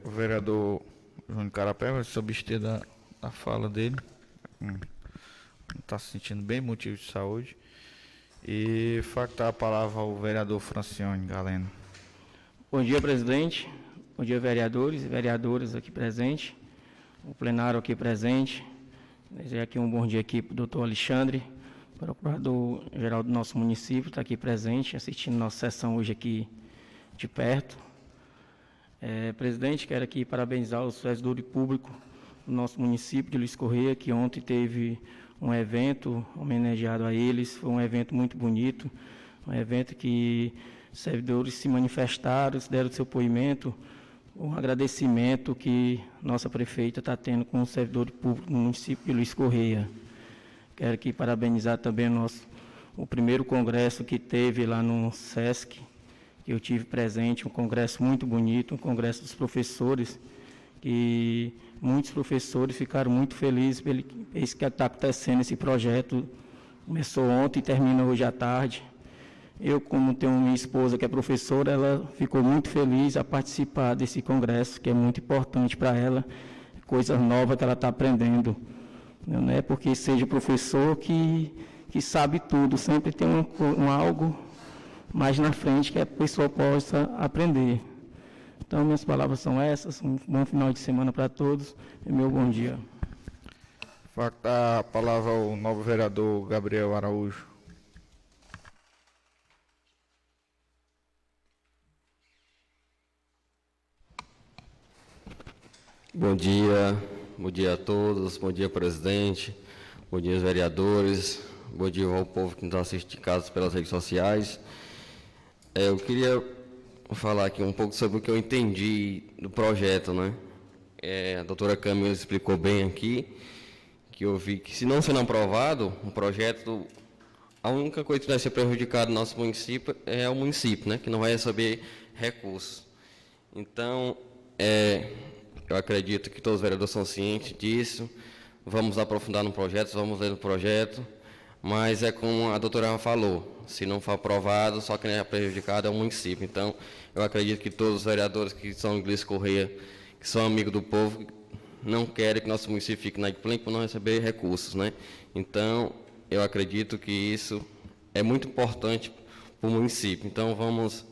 Speaker 1: O vereador Júnior Carapé vai se abster da fala dele. Está se sentindo bem, motivo de saúde. E factar a palavra ao vereador Francione Galeno.
Speaker 2: Bom dia, presidente. Bom dia, vereadores e vereadoras aqui presentes. O plenário aqui presente. Desejo aqui um bom dia aqui para o doutor Alexandre, procurador-geral do nosso município, está aqui presente, assistindo nossa sessão hoje aqui de perto. Presidente, quero aqui parabenizar os servidores públicos do nosso município de Luiz Correia, que ontem teve um evento homenageado a eles. Foi um evento muito bonito, um evento que os servidores se manifestaram, deram seu depoimento, um agradecimento que nossa prefeita está tendo com o servidor público no município de Luiz Correia. Quero aqui parabenizar também o primeiro congresso que teve lá no SESC, que eu tive presente, um congresso muito bonito, um congresso dos professores, que muitos professores ficaram muito felizes pelo isso que está acontecendo, esse projeto. Começou ontem e termina hoje à tarde. Eu, como tenho minha esposa que é professora, ela ficou muito feliz a participar desse congresso, que é muito importante para ela, coisas novas que ela está aprendendo. Não é porque seja professor que sabe tudo, sempre tem algo mais na frente que a pessoa possa aprender. Então, minhas palavras são essas. Um bom final de semana para todos e meu bom dia.
Speaker 1: Facta a palavra ao novo vereador Gabriel Araújo.
Speaker 10: Bom dia a todos, bom dia, presidente, bom dia, vereadores, bom dia ao povo que nos assiste de casa pelas redes sociais. Eu queria falar aqui um pouco sobre o que eu entendi do projeto, né? A doutora Camila explicou bem aqui, que eu vi que se não sendo aprovado um projeto, a única coisa que vai ser prejudicada no nosso município é o município, né? Que não vai receber recursos. Então, eu acredito que todos os vereadores são cientes disso. Vamos aprofundar no projeto, vamos ler no projeto, mas é como a doutora falou, se não for aprovado, só quem é prejudicado é o município. Então, eu acredito que todos os vereadores que são de Luiz Correia, que são amigos do povo, não querem que nosso município fique inadimplente por não receber recursos, né? Então, eu acredito que isso é muito importante para o município. Então, vamos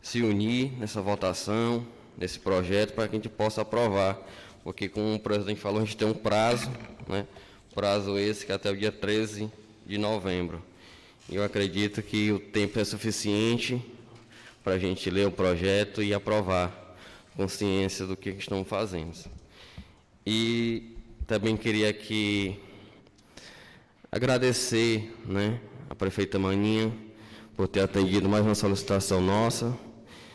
Speaker 10: se unir nessa votação, nesse projeto, para que a gente possa aprovar, porque, como o presidente falou, a gente tem um prazo, né? Prazo esse que é até o dia 13 de novembro. E eu acredito que o tempo é suficiente para a gente ler o projeto e aprovar, consciência do que estamos fazendo. E também queria aqui agradecer, né, a prefeita Maninha por ter atendido mais uma solicitação nossa,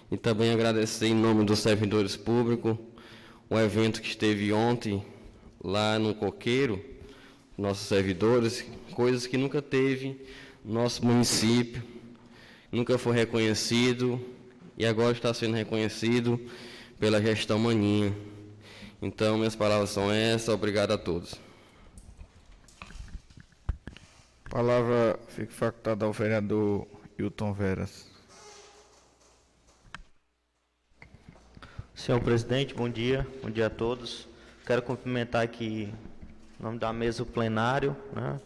Speaker 10: e também agradecer em nome dos servidores públicos o evento que esteve ontem lá no Coqueiro, nossos servidores, coisas que nunca teve no nosso município, nunca foi reconhecido e agora está sendo reconhecido pela gestão Maninha. Então, minhas palavras são essas. Obrigado a todos.
Speaker 1: A palavra fica facultada ao vereador Hilton Veras.
Speaker 7: Senhor presidente, bom dia a todos. Quero cumprimentar aqui, em nome da mesa, o plenário, né,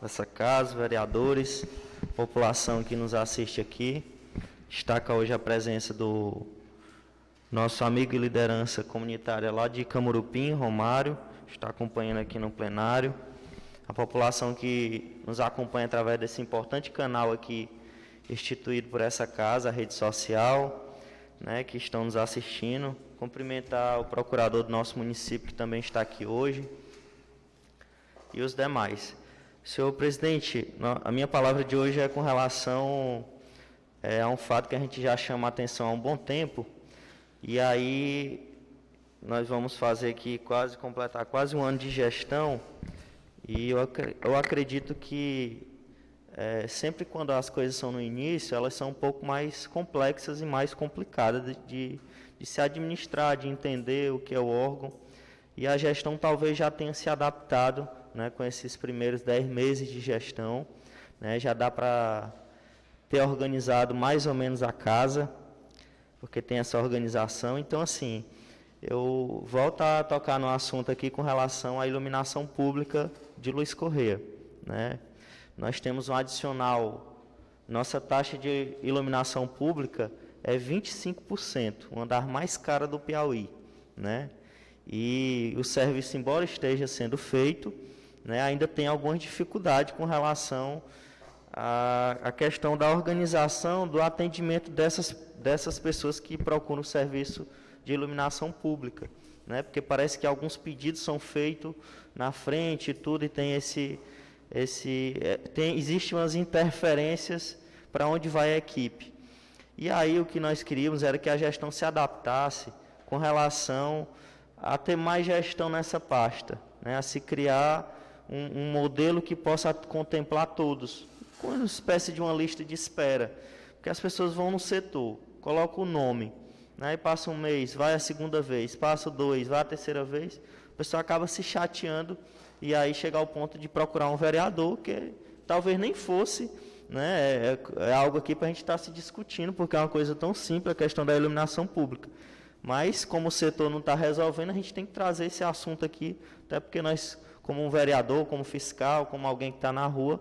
Speaker 7: dessa casa, vereadores, população que nos assiste aqui. Destaca hoje a presença do nosso amigo e liderança comunitária lá de Camurupim, Romário, está acompanhando aqui no plenário. A população que nos acompanha através desse importante canal aqui, instituído por essa casa, a rede social, né, que estão nos assistindo. Cumprimentar o procurador do nosso município, que também está aqui hoje, e os demais. Senhor presidente, a minha palavra de hoje é com relação a um fato que a gente já chama a atenção há um bom tempo, e aí nós vamos fazer aqui completar quase um ano de gestão, e eu acredito que sempre quando as coisas são no início, elas são um pouco mais complexas e mais complicadas de se administrar, de entender o que é o órgão, e a gestão talvez já tenha se adaptado, né, com esses primeiros 10 meses de gestão, né, já dá para ter organizado mais ou menos a casa, porque tem essa organização. Então, assim, eu volto a tocar no assunto aqui com relação à iluminação pública de Luiz Correia, né? Nós temos um adicional, nossa taxa de iluminação pública é 25%, o andar mais caro do Piauí, né? E o serviço, embora esteja sendo feito, né, ainda tem algumas dificuldades com relação à questão da organização, do atendimento dessas pessoas que procuram o serviço de iluminação pública, né? Porque parece que alguns pedidos são feitos na frente e tudo, e tem existem umas interferências para onde vai a equipe. E aí o que nós queríamos era que a gestão se adaptasse com relação a ter mais gestão nessa pasta, né? A se criar um modelo que possa contemplar todos, com uma espécie de uma lista de espera, porque as pessoas vão no setor, colocam o nome, né? E passa um mês, vai a segunda vez, passa 2, vai a terceira vez, o pessoal acaba se chateando e aí chega ao ponto de procurar um vereador que talvez nem fosse, né? É algo aqui para a gente estar se discutindo, porque é uma coisa tão simples, a questão da iluminação pública. Mas, como o setor não está resolvendo, a gente tem que trazer esse assunto aqui, até porque nós, como um vereador, como fiscal, como alguém que está na rua,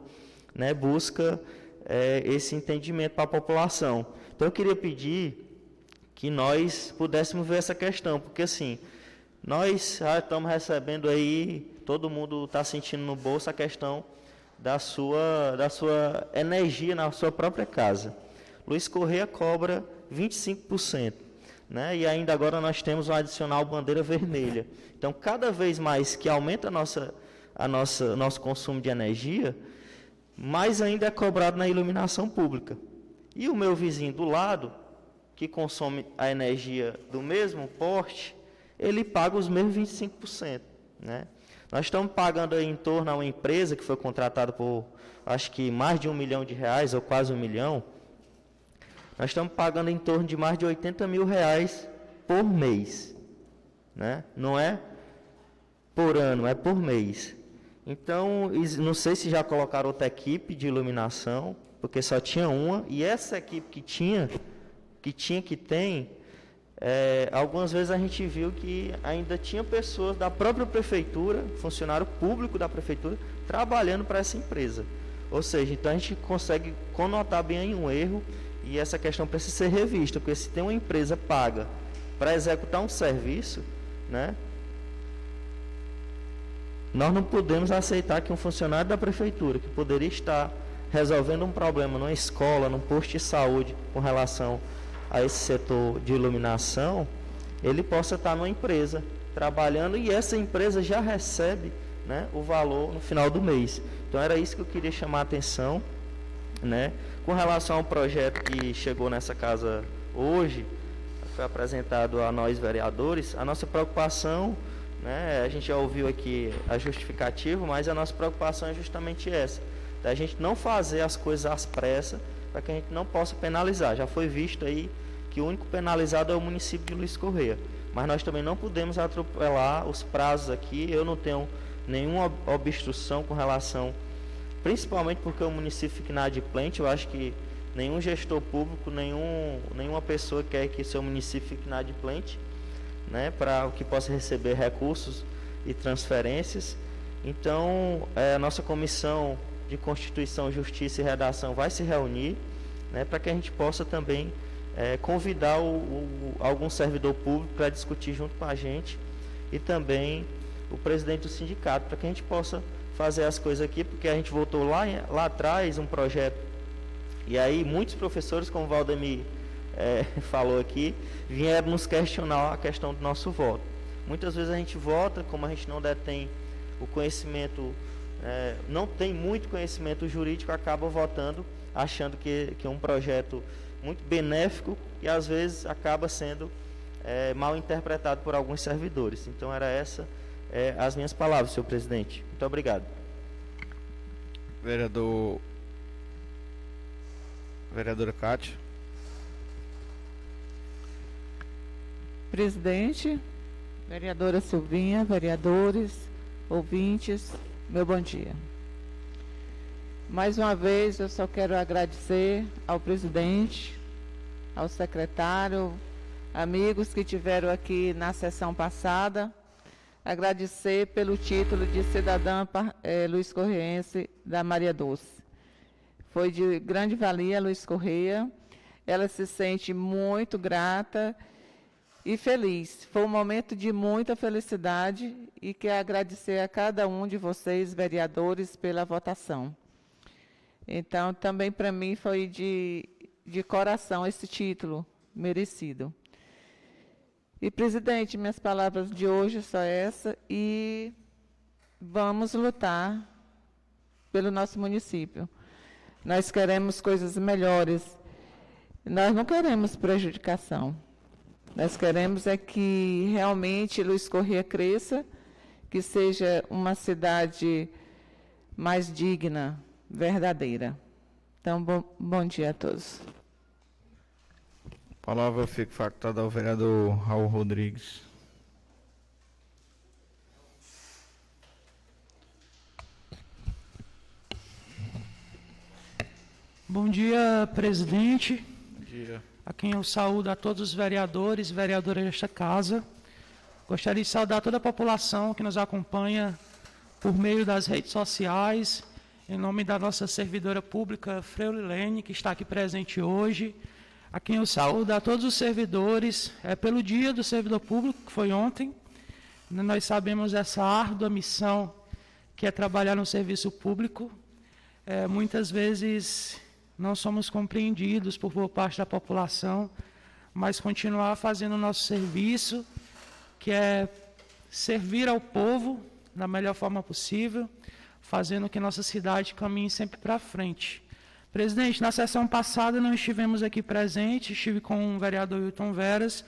Speaker 7: né, busca esse entendimento para a população. Então, eu queria pedir que nós pudéssemos ver essa questão, porque, assim, nós estamos recebendo aí, todo mundo está sentindo no bolso a questão da sua energia na sua própria casa. Luiz Correia cobra 25%, né? E ainda agora nós temos um adicional bandeira vermelha. Então, cada vez mais que aumenta nosso consumo de energia, mais ainda é cobrado na iluminação pública. E o meu vizinho do lado, que consome a energia do mesmo porte, ele paga os mesmos 25%, né? Nós estamos pagando aí em torno a uma empresa que foi contratada por, acho que mais de R$1 milhão, ou quase R$1 milhão. Nós estamos pagando em torno de mais de R$80 mil por mês, né? Não é por ano, é por mês. Então, não sei se já colocaram outra equipe de iluminação, porque só tinha uma, e essa equipe que tem, algumas vezes a gente viu que ainda tinha pessoas da própria prefeitura, funcionário público da prefeitura, trabalhando para essa empresa. Ou seja, então a gente consegue conotar bem aí um erro, e essa questão precisa ser revista, porque se tem uma empresa paga para executar um serviço, né, nós não podemos aceitar que um funcionário da prefeitura, que poderia estar resolvendo um problema numa escola, num posto de saúde, com relação a esse setor de iluminação, ele possa estar numa empresa trabalhando e essa empresa já recebe, né, o valor no final do mês. Então era isso que eu queria chamar a atenção, né? Com relação ao projeto que chegou nessa casa hoje, foi apresentado a nós vereadores, a nossa preocupação, né, a gente já ouviu aqui a justificativa, mas a nossa preocupação é justamente essa, da gente não fazer as coisas às pressas, para que a gente não possa penalizar. Já foi visto aí que o único penalizado é o município de Luiz Correia, mas nós também não podemos atropelar os prazos aqui. Eu não tenho nenhuma obstrução com relação, principalmente porque o município fica inadimplente. Eu acho que nenhum gestor público, nenhuma pessoa quer que seu município fique inadimplente, né, para que possa receber recursos e transferências. Então, a nossa comissão de Constituição, Justiça e Redação vai se reunir, né, para que a gente possa também convidar algum servidor público para discutir junto com a gente, e também o presidente do sindicato, para que a gente possa fazer as coisas aqui, porque a gente votou lá atrás um projeto, e aí muitos professores, como o Valdemir falou aqui, vieram nos questionar a questão do nosso voto. Muitas vezes a gente vota, como a gente não detém o conhecimento, não tem muito conhecimento jurídico, acaba votando achando que é um projeto muito benéfico e às vezes acaba sendo mal interpretado por alguns servidores. Então era essa as minhas palavras, senhor presidente. Muito obrigado.
Speaker 1: Vereadora Cátia.
Speaker 6: Presidente, vereadora Silvinha, vereadores, ouvintes, meu bom dia. Mais uma vez, eu só quero agradecer ao presidente, ao secretário, amigos que tiveram aqui na sessão passada, agradecer pelo título de cidadã Luiz Correiense da Maria Doce. Foi de grande valia, Luiz Correia, ela se sente muito grata e feliz. Foi um momento de muita felicidade e quero agradecer a cada um de vocês, vereadores, pela votação. Então, também para mim foi de coração esse título merecido. E, presidente, minhas palavras de hoje são essa, e vamos lutar pelo nosso município. Nós queremos coisas melhores, nós não queremos prejudicação. Nós queremos é que realmente Luiz Correia cresça, que seja uma cidade mais digna, verdadeira. Então, bom dia a todos.
Speaker 1: A palavra fica facultada ao vereador Raul Rodrigues.
Speaker 5: Bom dia, presidente.
Speaker 1: Bom dia.
Speaker 5: A quem eu saúdo a todos os vereadores e vereadoras desta casa. Gostaria de saudar toda a população que nos acompanha por meio das redes sociais, em nome da nossa servidora pública, Freulilene, que está aqui presente hoje. A quem eu saúdo a todos os servidores, pelo dia do servidor público, que foi ontem. Nós sabemos essa árdua missão que é trabalhar no serviço público. Muitas vezes não somos compreendidos por boa parte da população, mas continuar fazendo o nosso serviço, que é servir ao povo da melhor forma possível, fazendo que nossa cidade caminhe sempre para frente. Presidente, na sessão passada não estivemos aqui presentes, estive com o vereador Wilton Veras,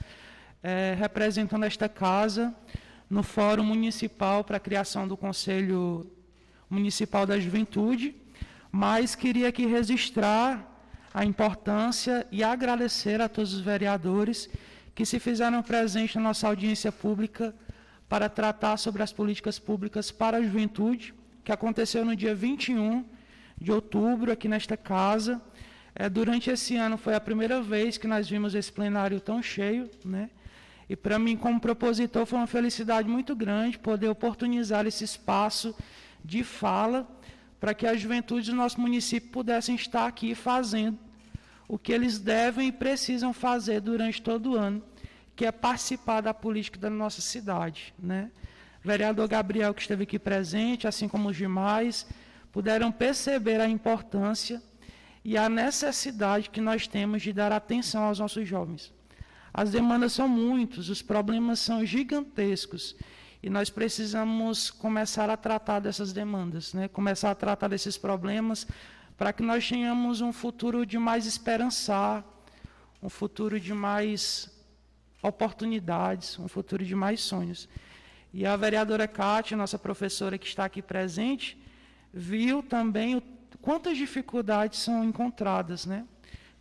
Speaker 5: representando esta casa no Fórum Municipal para a criação do Conselho Municipal da Juventude, mas queria aqui registrar a importância e agradecer a todos os vereadores que se fizeram presentes na nossa audiência pública para tratar sobre as políticas públicas para a juventude, que aconteceu no dia 21 de outubro, aqui nesta casa. Durante esse ano foi a primeira vez que nós vimos esse plenário tão cheio, né? E para mim, como propositor, foi uma felicidade muito grande poder oportunizar esse espaço de fala para que a juventude do nosso município pudessem estar aqui fazendo o que eles devem e precisam fazer durante todo o ano, que é participar da política da nossa cidade, né? O vereador Gabriel, que esteve aqui presente, assim como os demais, puderam perceber a importância e a necessidade que nós temos de dar atenção aos nossos jovens. As demandas são muitas, os problemas são gigantescos, e nós precisamos começar a tratar dessas demandas, né? Começar a tratar desses problemas para que nós tenhamos um futuro de mais esperançar, um futuro de mais oportunidades, um futuro de mais sonhos. E a vereadora Cátia, nossa professora que está aqui presente, viu também quantas dificuldades são encontradas, né?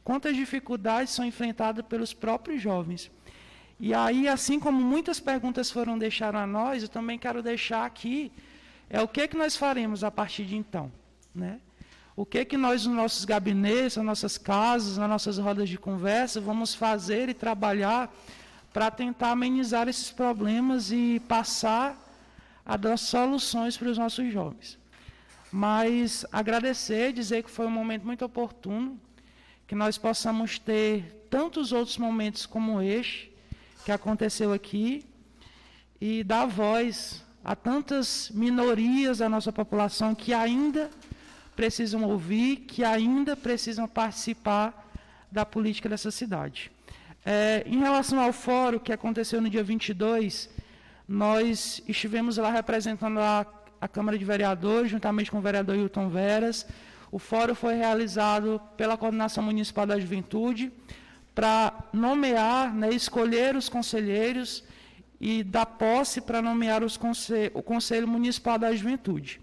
Speaker 5: Quantas dificuldades são enfrentadas pelos próprios jovens. E aí, assim como muitas perguntas foram deixadas a nós, eu também quero deixar aqui o que nós faremos a partir de então, né? O que nós, nos nossos gabinetes, nas nossas casas, nas nossas rodas de conversa, vamos fazer e trabalhar para tentar amenizar esses problemas e passar a dar soluções para os nossos jovens. Mas agradecer, dizer que foi um momento muito oportuno, que nós possamos ter tantos outros momentos como este, que aconteceu aqui, e dar voz a tantas minorias da nossa população que ainda precisam ouvir, que ainda precisam participar da política dessa cidade. Em relação ao fórum que aconteceu no dia 22, nós estivemos lá representando a Câmara de Vereadores, juntamente com o vereador Wilton Veras. O fórum foi realizado pela Coordenação Municipal da Juventude para nomear, né, escolher os conselheiros e dar posse para nomear o Conselho Municipal da Juventude.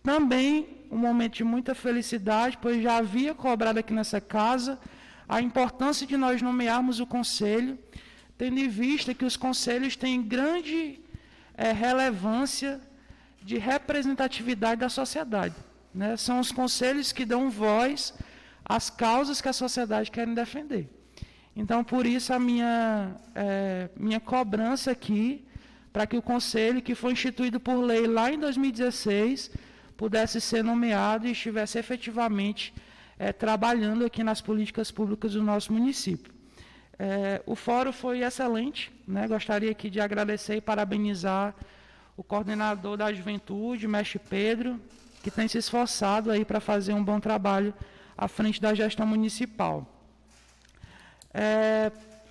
Speaker 5: Também um momento de muita felicidade, pois já havia cobrado aqui nessa casa a importância de nós nomearmos o conselho, tendo em vista que os conselhos têm grande relevância de representatividade da sociedade, né? São os conselhos que dão voz às causas que a sociedade quer defender. Então, por isso, a minha cobrança aqui, para que o conselho, que foi instituído por lei lá em 2016, pudesse ser nomeado e estivesse efetivamente trabalhando aqui nas políticas públicas do nosso município. O fórum foi excelente, né? Gostaria aqui de agradecer e parabenizar o coordenador da juventude, mestre Pedro, que tem se esforçado aí para fazer um bom trabalho à frente da gestão municipal.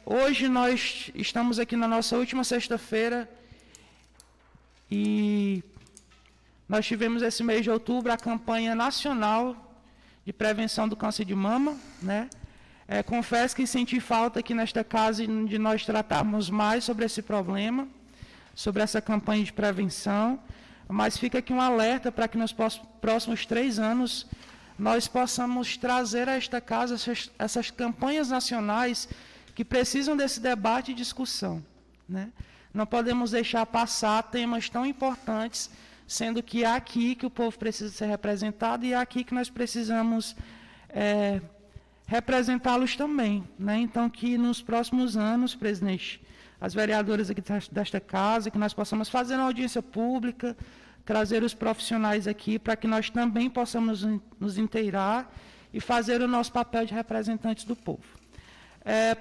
Speaker 5: Hoje nós estamos aqui na nossa última sexta-feira e nós tivemos esse mês de outubro a campanha nacional de prevenção do câncer de mama, né? Confesso que senti falta aqui nesta casa de nós tratarmos mais sobre esse problema, sobre essa campanha de prevenção, mas fica aqui um alerta para que nos próximos 3 anos nós possamos trazer a esta casa essas campanhas nacionais que precisam desse debate e discussão, né? Não podemos deixar passar temas tão importantes, sendo que é aqui que o povo precisa ser representado e é aqui que nós precisamos representá-los também, né? Então, que nos próximos anos, presidente, as vereadoras aqui desta casa, que nós possamos fazer uma audiência pública, trazer os profissionais aqui para que nós também possamos nos inteirar e fazer o nosso papel de representantes do povo.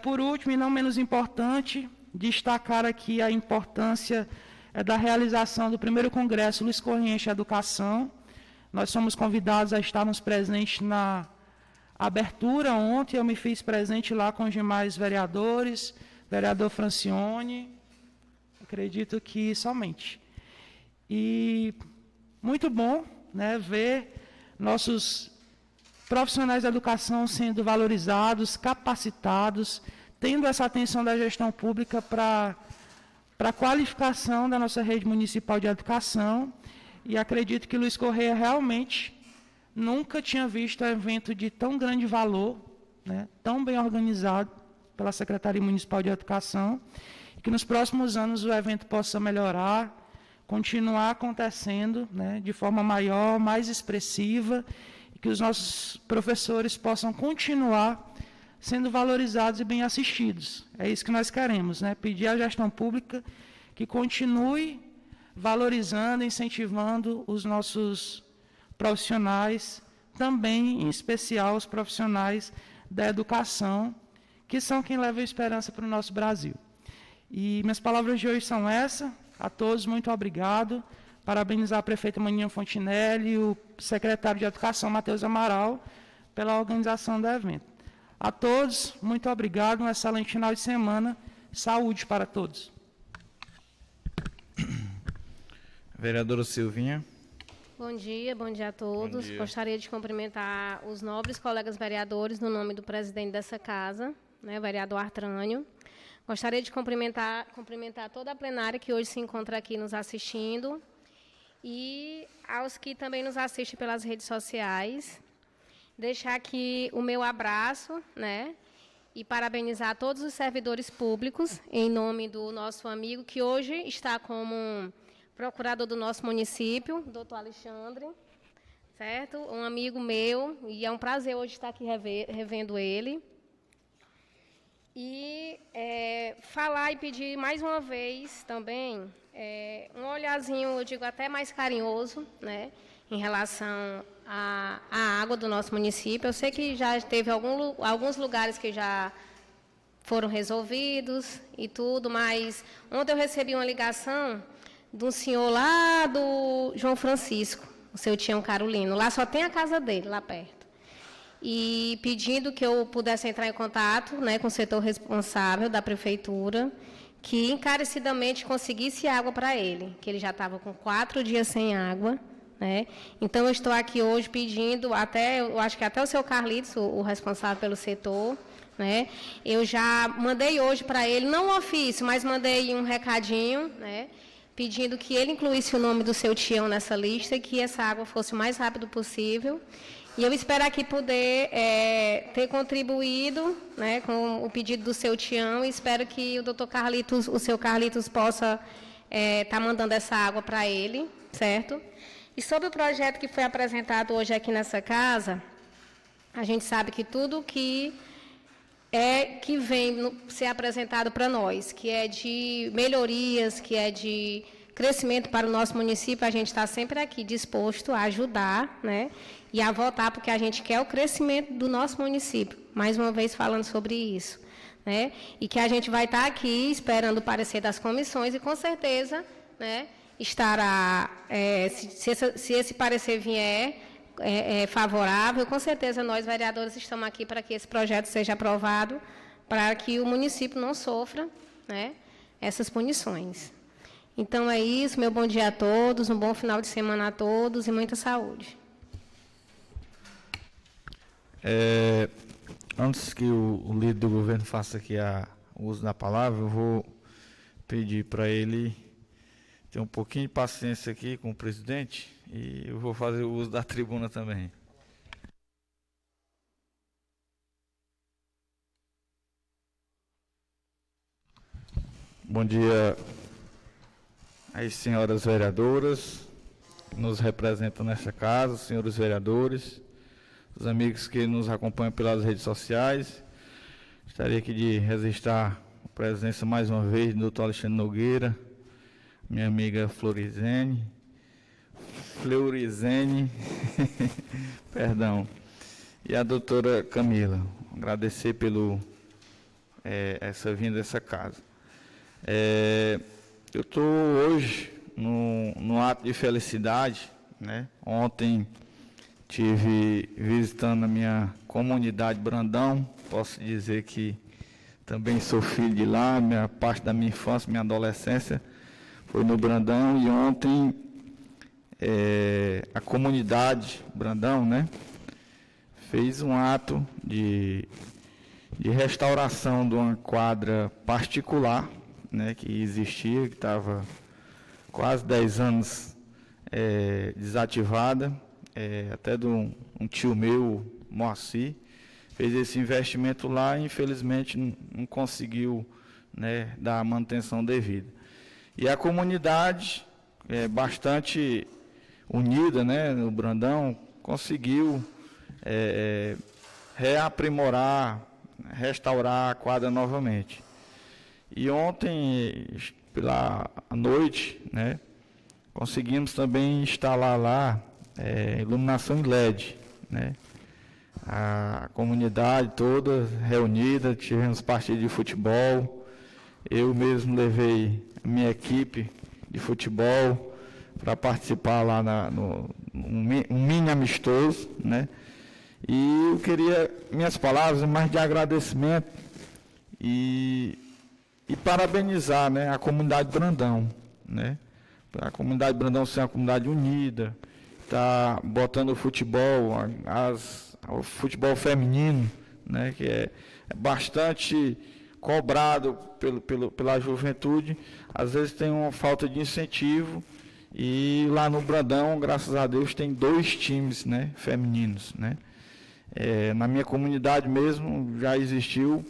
Speaker 5: Por último, e não menos importante, destacar aqui a importância da realização do primeiro Congresso Luiz Corrêa Educação. Nós somos convidados a estarmos presentes na abertura. Ontem eu me fiz presente lá com os demais vereadores, vereador Francione, acredito que somente. E muito bom, né, ver nossos profissionais da educação sendo valorizados, capacitados, tendo essa atenção da gestão pública para a qualificação da nossa rede municipal de educação. E acredito que Luiz Corrêa realmente nunca tinha visto um evento de tão grande valor, né, tão bem organizado pela Secretaria Municipal de Educação, e que nos próximos anos o evento possa melhorar, continuar acontecendo, né, de forma maior, mais expressiva, e que os nossos professores possam continuar sendo valorizados e bem assistidos. É isso que nós queremos, né? Pedir à gestão pública que continue valorizando, incentivando os nossos profissionais, também, em especial, os profissionais da educação, que são quem leva a esperança para o nosso Brasil. E minhas palavras de hoje são essas. A todos, muito obrigado. Parabenizar a prefeita Maninha Fontinelli e o secretário de Educação, Matheus Amaral, pela organização do evento. A todos, muito obrigado. Um excelente final de semana. Saúde para todos.
Speaker 1: Vereadora Silvinha.
Speaker 8: Bom dia a todos.
Speaker 1: Bom dia.
Speaker 8: Gostaria de cumprimentar os nobres colegas vereadores no nome do presidente dessa casa, né, o vereador Artrânio. Gostaria de cumprimentar toda a plenária que hoje se encontra aqui nos assistindo e aos que também nos assistem pelas redes sociais. Deixar aqui o meu abraço, né, e parabenizar todos os servidores públicos em nome do nosso amigo que hoje está como procurador do nosso município, doutor Alexandre, certo? Um amigo meu, e é um prazer hoje estar aqui revendo ele. E falar e pedir mais uma vez também um olharzinho, eu digo até mais carinhoso, né, em relação à água do nosso município. Eu sei que já teve alguns lugares que já foram resolvidos e tudo, mas ontem eu recebi uma ligação de um senhor lá do João Francisco, o seu Tião Carolino. Lá só tem a casa dele, lá perto. E pedindo que eu pudesse entrar em contato, né, com o setor responsável da prefeitura, que encarecidamente conseguisse água para ele, que ele já estava com 4 dias sem água, né? Então, eu estou aqui hoje pedindo, eu acho que até o seu Carlitos, o responsável pelo setor, né? Eu já mandei hoje para ele, não um ofício, mas mandei um recadinho, né, pedindo que ele incluísse o nome do seu Tião nessa lista e que essa água fosse o mais rápido possível. E eu espero aqui poder ter contribuído, né, com o pedido do seu Tião, e espero que o doutor Carlitos, o seu Carlitos, possa estar mandando essa água para ele, certo? E sobre o projeto que foi apresentado hoje aqui nessa casa, a gente sabe que tudo que vem ser apresentado para nós, que é de melhorias, que é de crescimento para o nosso município, a gente está sempre aqui disposto a ajudar, né, e a votar, porque a gente quer o crescimento do nosso município, mais uma vez falando sobre isso, né, e que a gente vai estar aqui esperando o parecer das comissões e, com certeza, né, estará, se esse parecer vier favorável, com certeza nós, vereadores, estamos aqui para que esse projeto seja aprovado, para que o município não sofra, né, essas punições. Então, é isso. Meu bom dia a todos, um bom final de semana a todos e muita saúde.
Speaker 1: Antes que o líder do governo faça aqui o uso da palavra, eu vou pedir para ele ter um pouquinho de paciência aqui com o presidente e eu vou fazer o uso da tribuna também. Bom dia às senhoras vereadoras que nos representam nesta casa, senhores vereadores, os amigos que nos acompanham pelas redes sociais. Gostaria aqui de registrar a presença mais uma vez do Dr. Alexandre Nogueira, minha amiga Florizene, perdão, e a doutora Camila. Agradecer pelo essa vinda dessa casa. Eu estou hoje no ato de felicidade, né? Ontem tive visitando a minha comunidade Brandão. Posso dizer que também sou filho de lá, minha parte da minha infância, minha adolescência foi no Brandão, e ontem a comunidade Brandão, né, fez um ato de restauração de uma quadra particular, né, que existia, que estava quase 10 anos desativada, até de um tio meu, Moacir, fez esse investimento lá e infelizmente não conseguiu, né, dar a manutenção devida. E a comunidade, bastante unida, né, no Brandão, conseguiu reaprimorar, restaurar a quadra novamente. E ontem, pela noite, né, conseguimos também instalar lá iluminação em LED, né? A comunidade toda reunida, tivemos partida de futebol, eu mesmo levei a minha equipe de futebol para participar lá no mini amistoso, né? E eu queria minhas palavras mais de agradecimento e parabenizar, né, a comunidade Brandão, né? A comunidade Brandão ser uma comunidade unida, está botando o futebol, o futebol feminino, né, que é bastante cobrado pela juventude, às vezes tem uma falta de incentivo, e lá no Brandão, graças a Deus, tem 2 times, né, femininos, né. Na minha comunidade mesmo já existiu,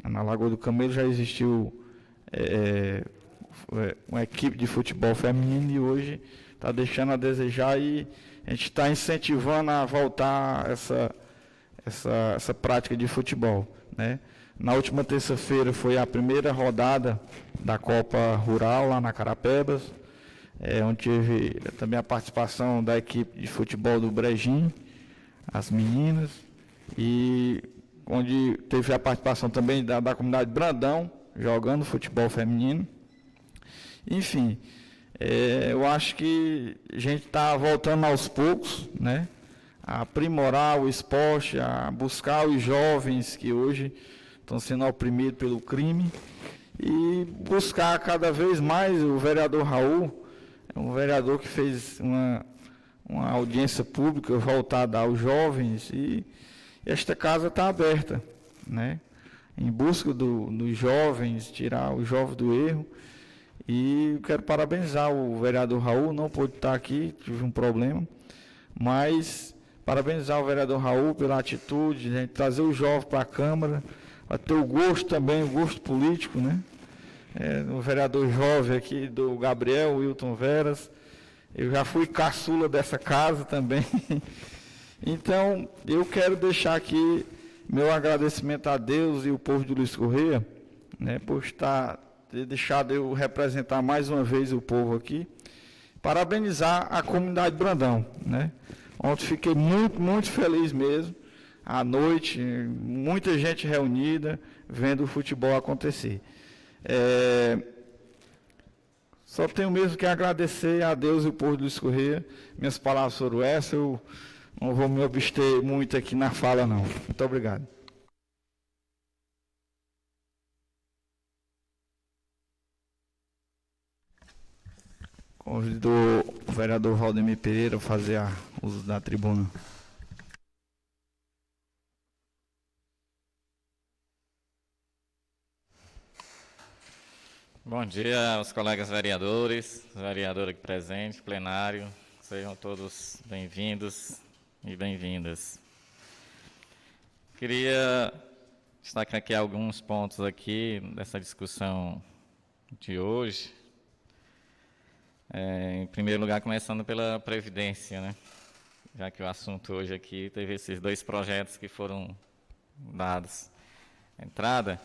Speaker 1: na Lagoa do Camelo já existiu uma equipe de futebol feminino, e hoje está deixando a desejar, e a gente está incentivando a voltar essa prática de futebol, né? Na última terça-feira foi a primeira rodada da Copa Rural lá na Carapebas, onde teve também a participação da equipe de futebol do Brejinho, as meninas, e onde teve a participação também da comunidade Brandão, jogando futebol feminino. Enfim, eu acho que a gente está voltando aos poucos, né, a aprimorar o esporte, a buscar os jovens que hoje estão sendo oprimidos pelo crime, e buscar cada vez mais. O vereador Raul é um vereador que fez uma audiência pública voltada aos jovens, e esta casa está aberta, né, em busca dos jovens, tirar os jovens do erro. E eu quero parabenizar o vereador Raul, não pôde estar aqui, tive um problema, mas parabenizar o vereador Raul pela atitude de trazer o jovem para a Câmara, para ter o gosto também, o gosto político, né? O vereador jovem aqui, do Gabriel Wilton Veras, eu já fui caçula dessa casa também. Então, eu quero deixar aqui meu agradecimento a Deus e o povo de Luiz Correia, né, por ter deixado eu representar mais uma vez o povo aqui. Parabenizar a comunidade Brandão, né? Ontem fiquei muito, muito feliz mesmo. À noite, muita gente reunida, vendo o futebol acontecer. Só tenho mesmo que agradecer a Deus e o povo de Luiz Correia. Minhas palavras foram essas, eu não vou me abster muito aqui na fala, não. Muito obrigado. Convido o vereador Valdemir Pereira a fazer uso da tribuna.
Speaker 3: Bom dia aos colegas vereadores, vereador aqui presente, plenário. Sejam todos bem-vindos e bem-vindas. Queria destacar aqui alguns pontos aqui dessa discussão de hoje. Em primeiro lugar, começando pela Previdência, né? Já que o assunto hoje aqui teve esses 2 projetos que foram dados entrada.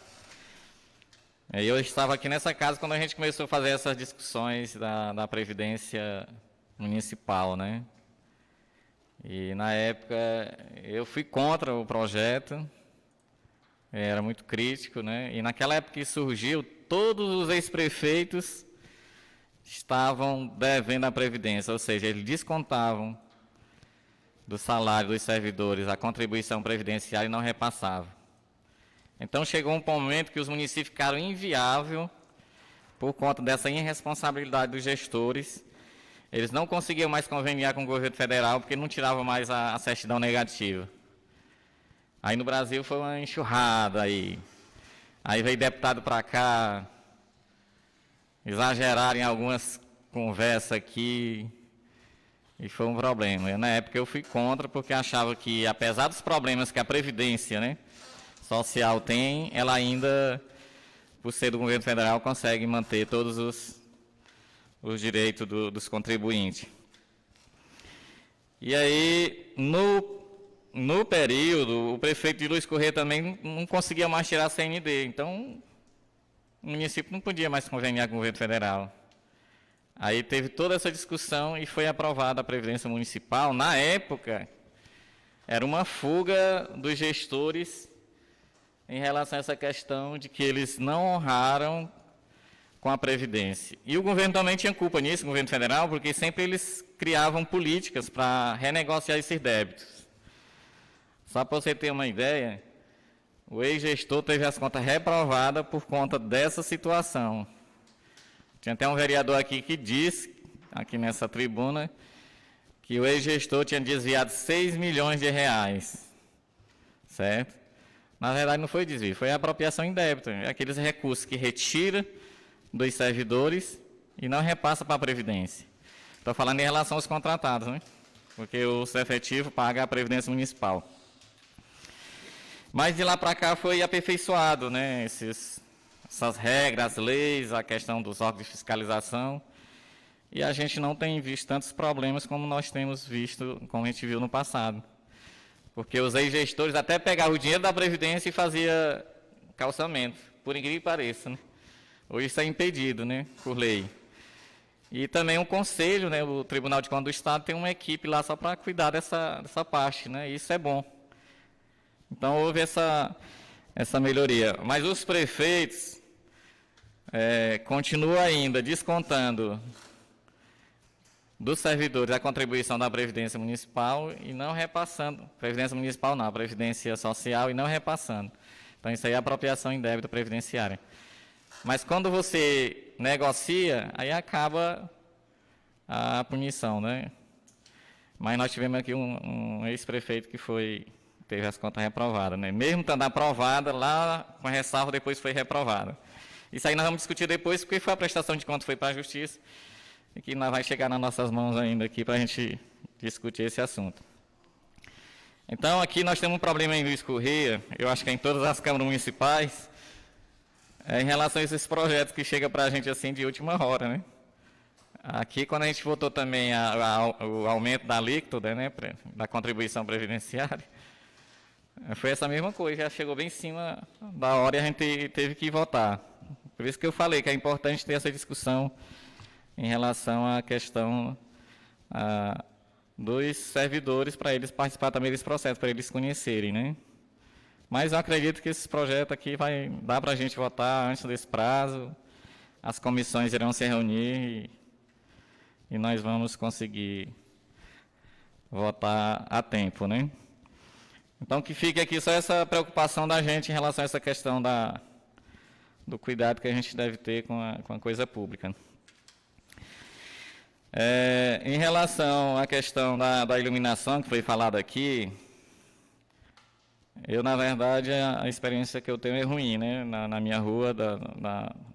Speaker 3: Eu estava aqui nessa casa quando a gente começou a fazer essas discussões da Previdência Municipal, né? E, na época, eu fui contra o projeto, era muito crítico, né? E, naquela época que surgiu, todos os ex-prefeitos estavam devendo a Previdência, ou seja, eles descontavam do salário dos servidores a contribuição previdenciária e não repassavam. Então, chegou um momento que os municípios ficaram inviáveis por conta dessa irresponsabilidade dos gestores. Eles não conseguiam mais conveniar com o governo federal porque não tiravam mais a certidão negativa. Aí no Brasil foi uma enxurrada aí veio deputado para cá, exageraram em algumas conversas aqui e foi um problema. Na época eu fui contra porque achava que, apesar dos problemas que a Previdência, né, social tem, ela ainda, por ser do governo federal, consegue manter todos os direitos dos contribuintes. E aí, no período, o prefeito de Luiz Corrêa também não conseguia mais tirar a CND, então o município não podia mais conveniar com o governo federal. Aí teve toda essa discussão e foi aprovada a Previdência Municipal. Na época, era uma fuga dos gestores em relação a essa questão de que eles não honraram com a Previdência. E o governo também tinha culpa nisso, o governo federal, porque sempre eles criavam políticas para renegociar esses débitos. Só para você ter uma ideia, o ex-gestor teve as contas reprovadas por conta dessa situação. Tinha até um vereador aqui que disse, aqui nessa tribuna, que o ex-gestor tinha desviado 6 milhões de reais. Certo? Na verdade, não foi desvio, foi apropriação indébita. É aqueles recursos que retira dos servidores e não repassa para a Previdência. Estou falando em relação aos contratados, né? Porque o efetivo paga a Previdência Municipal. Mas de lá para cá foi aperfeiçoado, né? Essas regras, as leis, a questão dos órgãos de fiscalização. E a gente não tem visto tantos problemas como nós temos visto, como a gente viu no passado. Porque os ex-gestores até pegavam o dinheiro da Previdência e faziam calçamento, por incrível que pareça, né? Hoje isso é impedido, né, por lei. E também o Conselho, né, o Tribunal de Contas do Estado tem uma equipe lá só para cuidar dessa parte, né, e isso é bom. Então houve essa melhoria. Mas os prefeitos continuam ainda descontando dos servidores a contribuição da Previdência Municipal e não repassando. Previdência Municipal não, Previdência Social e não repassando. Então isso aí é apropriação indébita previdenciária. Mas quando você negocia, aí acaba a punição, né? Mas nós tivemos aqui um ex-prefeito que teve as contas reprovadas, né? Mesmo estando aprovada, lá com ressalva, depois foi reprovada. Isso aí nós vamos discutir depois, porque foi a prestação de contas, foi para a Justiça, e que nós vai chegar nas nossas mãos ainda aqui para a gente discutir esse assunto. Então, aqui nós temos um problema em Luiz Corrêa, eu acho que é em todas as câmaras municipais, em relação a esses projetos que chegam para a gente assim de última hora, né? Aqui, quando a gente votou também o aumento da alíquota, né, da contribuição previdenciária, foi essa mesma coisa, já chegou bem em cima da hora e a gente teve que votar. Por isso que eu falei que é importante ter essa discussão em relação à questão dos servidores, para eles participar também desse processo, para eles conhecerem, né? Mas eu acredito que esse projeto aqui vai dar para a gente votar antes desse prazo, as comissões irão se reunir e nós vamos conseguir votar a tempo, né? Então, que fique aqui só essa preocupação da gente em relação a essa questão do cuidado que a gente deve ter com a coisa pública. Em relação à questão da iluminação, que foi falada aqui, eu, na verdade, a experiência que eu tenho é ruim, né? Na minha rua,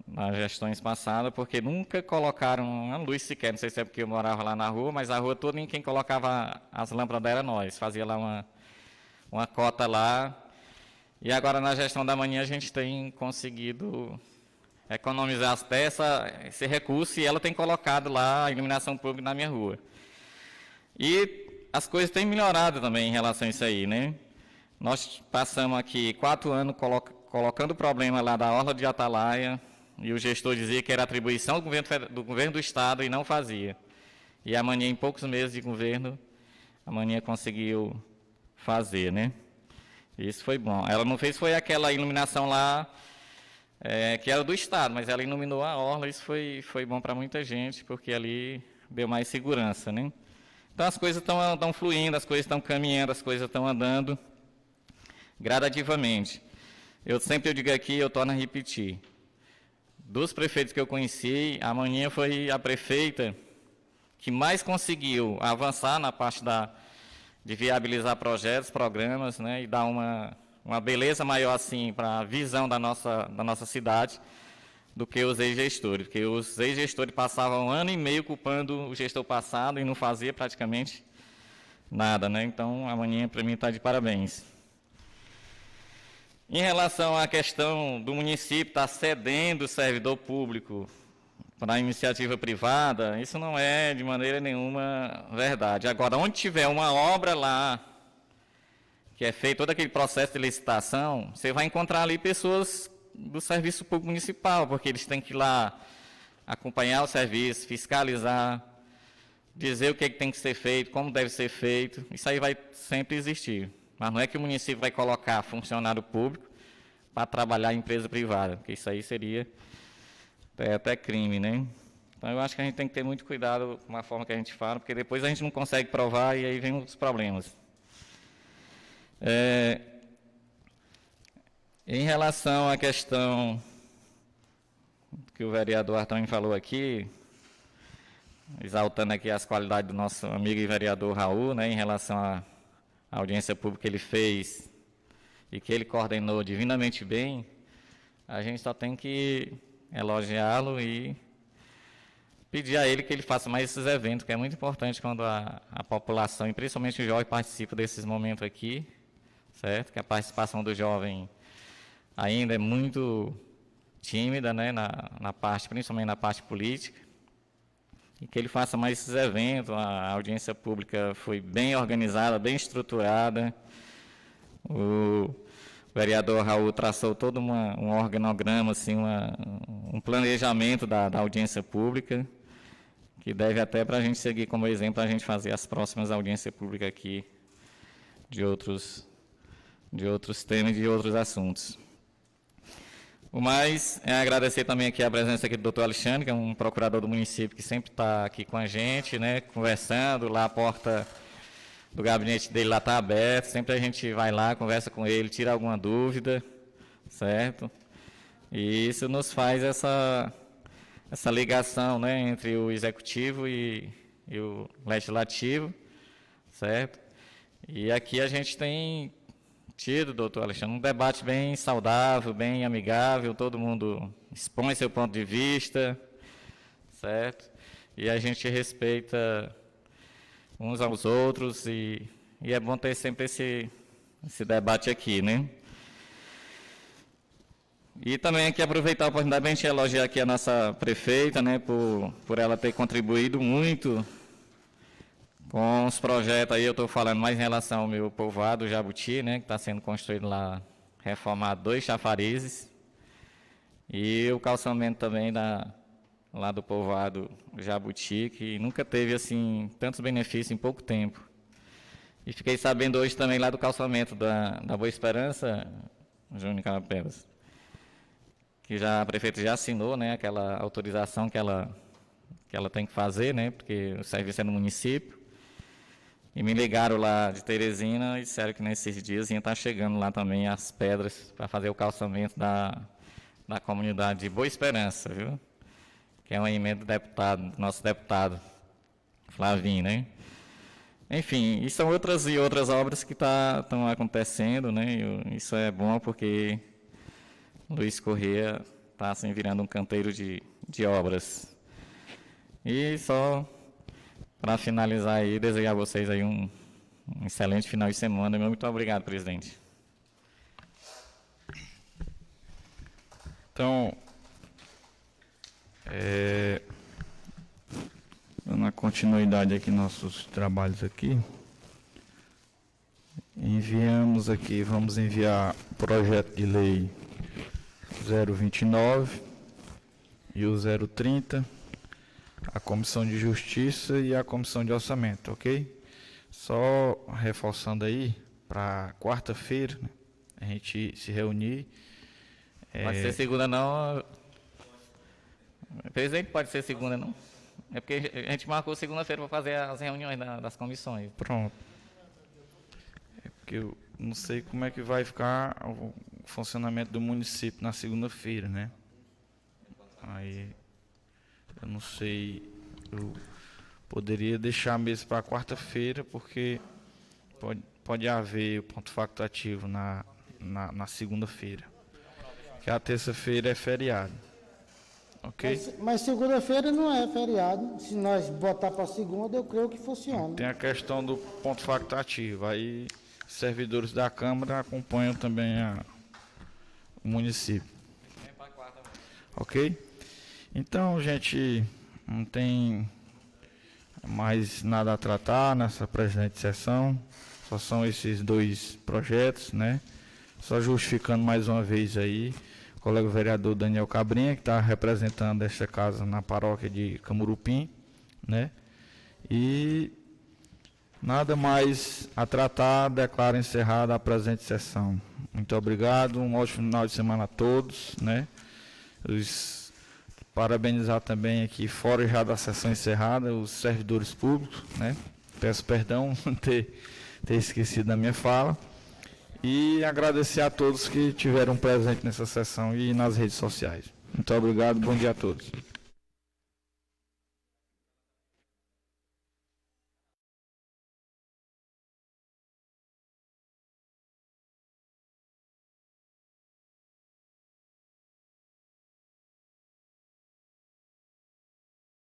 Speaker 3: nas gestões passadas, porque nunca colocaram uma luz sequer. Não sei se é porque eu morava lá na rua, mas a rua toda, quem colocava as lâmpadas era nós. Fazia lá uma cota lá. E agora, na gestão da manhã, a gente tem conseguido economizar até esse recurso e ela tem colocado lá a iluminação pública na minha rua. E as coisas têm melhorado também em relação a isso aí, né? Nós passamos aqui 4 anos colocando o problema lá da Orla de Atalaia, e o gestor dizia que era atribuição do governo do Estado e não fazia. E a Maninha, em poucos meses de governo, a Maninha conseguiu fazer, né? Isso foi bom. Ela não fez foi aquela iluminação lá, que era do Estado, mas ela iluminou a orla, isso foi bom para muita gente, porque ali deu mais segurança, né? Então as coisas estão fluindo, as coisas estão caminhando, as coisas estão andando gradativamente. Eu digo aqui, eu torno a repetir. Dos prefeitos que eu conheci, a Maninha foi a prefeita que mais conseguiu avançar na parte de viabilizar projetos, programas, né, e dar uma beleza maior assim para a visão da nossa cidade do que os ex-gestores, porque os ex-gestores passavam 1 ano e meio culpando o gestor passado e não fazia praticamente nada, né? Então a Maninha para mim está de parabéns. Em relação à questão do município estar cedendo o servidor público para a iniciativa privada, isso não é de maneira nenhuma verdade. Agora, onde tiver uma obra lá, que é feito todo aquele processo de licitação, você vai encontrar ali pessoas do serviço público municipal, porque eles têm que ir lá acompanhar o serviço, fiscalizar, dizer o que tem que ser feito, como deve ser feito, isso aí vai sempre existir. Mas não é que o município vai colocar funcionário público para trabalhar em empresa privada, porque isso aí seria até crime, né? Então, eu acho que a gente tem que ter muito cuidado com a forma que a gente fala, porque depois a gente não consegue provar e aí vem os problemas. Em relação à questão que o vereador Arthur falou aqui, exaltando aqui as qualidades do nosso amigo e vereador Raul, né, em relação à audiência pública que ele fez e que ele coordenou divinamente bem, a gente só tem que elogiá-lo e pedir a ele que ele faça mais esses eventos, que é muito importante quando a população, e principalmente o jovem, participa desses momentos aqui, certo? Que a participação do jovem ainda é muito tímida, né, principalmente na parte política, e que ele faça mais esses eventos. A audiência pública foi bem organizada, bem estruturada. O vereador Raul traçou todo um organograma, assim, um planejamento da audiência pública, que deve até para a gente seguir como exemplo, a gente fazer as próximas audiências públicas aqui de outros temas e de outros assuntos. O mais é agradecer também aqui a presença aqui do doutor Alexandre, que é um procurador do município que sempre está aqui com a gente, né, conversando. Lá a porta do gabinete dele lá está aberta, sempre a gente vai lá, conversa com ele, tira alguma dúvida, certo? E isso nos faz essa ligação, né, entre o executivo e o legislativo, certo? E aqui a gente tem tido, doutor Alexandre, um debate bem saudável, bem amigável, todo mundo expõe seu ponto de vista, certo? E a gente respeita uns aos outros e é bom ter sempre esse debate aqui, né? E também aqui aproveitar a oportunidade para a gente elogiar aqui a nossa prefeita, né, por ela ter contribuído muito com os projetos. Aí eu estou falando mais em relação ao meu povoado, Jabuti, né, que está sendo construído lá, reformado 2 chafarizes, e o calçamento também lá do povoado Jabuti, que nunca teve assim tantos benefícios em pouco tempo. E fiquei sabendo hoje também lá do calçamento da Boa Esperança, Júnior Carapebas, que a prefeita já assinou, né, aquela autorização que ela tem que fazer, né, porque o serviço é no município. E me ligaram lá de Teresina e disseram que nesses dias ia estar chegando lá também as pedras para fazer o calçamento da comunidade de Boa Esperança, viu? Que é uma emenda do nosso deputado Flavinho, né? Enfim, e são outras obras que estão acontecendo, né? Isso é bom porque Luiz Corrêa está assim, virando um canteiro de obras. E só para finalizar aí, desejar a vocês aí um excelente final de semana. Muito obrigado, presidente.
Speaker 1: Então, Dando continuidade aqui nossos trabalhos aqui, enviamos aqui, vamos enviar o projeto de lei 029 e o 030, a Comissão de Justiça e a Comissão de Orçamento, ok? Só reforçando aí, para quarta-feira, né, a gente se reunir.
Speaker 3: Pode ser segunda não. Presidente, pode ser segunda não? É porque a gente marcou segunda-feira para fazer as reuniões das comissões.
Speaker 1: Pronto. É porque eu não sei como é que vai ficar o funcionamento do município na segunda-feira, né? Aí, eu não sei, eu poderia deixar mesmo para quarta-feira, porque pode haver ponto facultativo na segunda-feira. Que a terça-feira é feriado. Ok?
Speaker 9: Mas segunda-feira não é feriado. Se nós botar para segunda, eu creio que funciona.
Speaker 1: Tem a questão do ponto facultativo. Aí, servidores da Câmara acompanham também o município. Ok? Então, gente, não tem mais nada a tratar nessa presente sessão. Só são esses 2 projetos, né? Só justificando mais uma vez aí, o colega vereador Daniel Cabrinha, que está representando esta casa na paróquia de Camurupim, né? E nada mais a tratar, declaro encerrada a presente sessão. Muito obrigado, um ótimo final de semana a todos, né? Parabenizar também aqui, fora já da sessão encerrada, os servidores públicos, né? Peço perdão por ter esquecido da minha fala. E agradecer a todos que tiveram presente nessa sessão e nas redes sociais. Muito obrigado, bom dia a todos.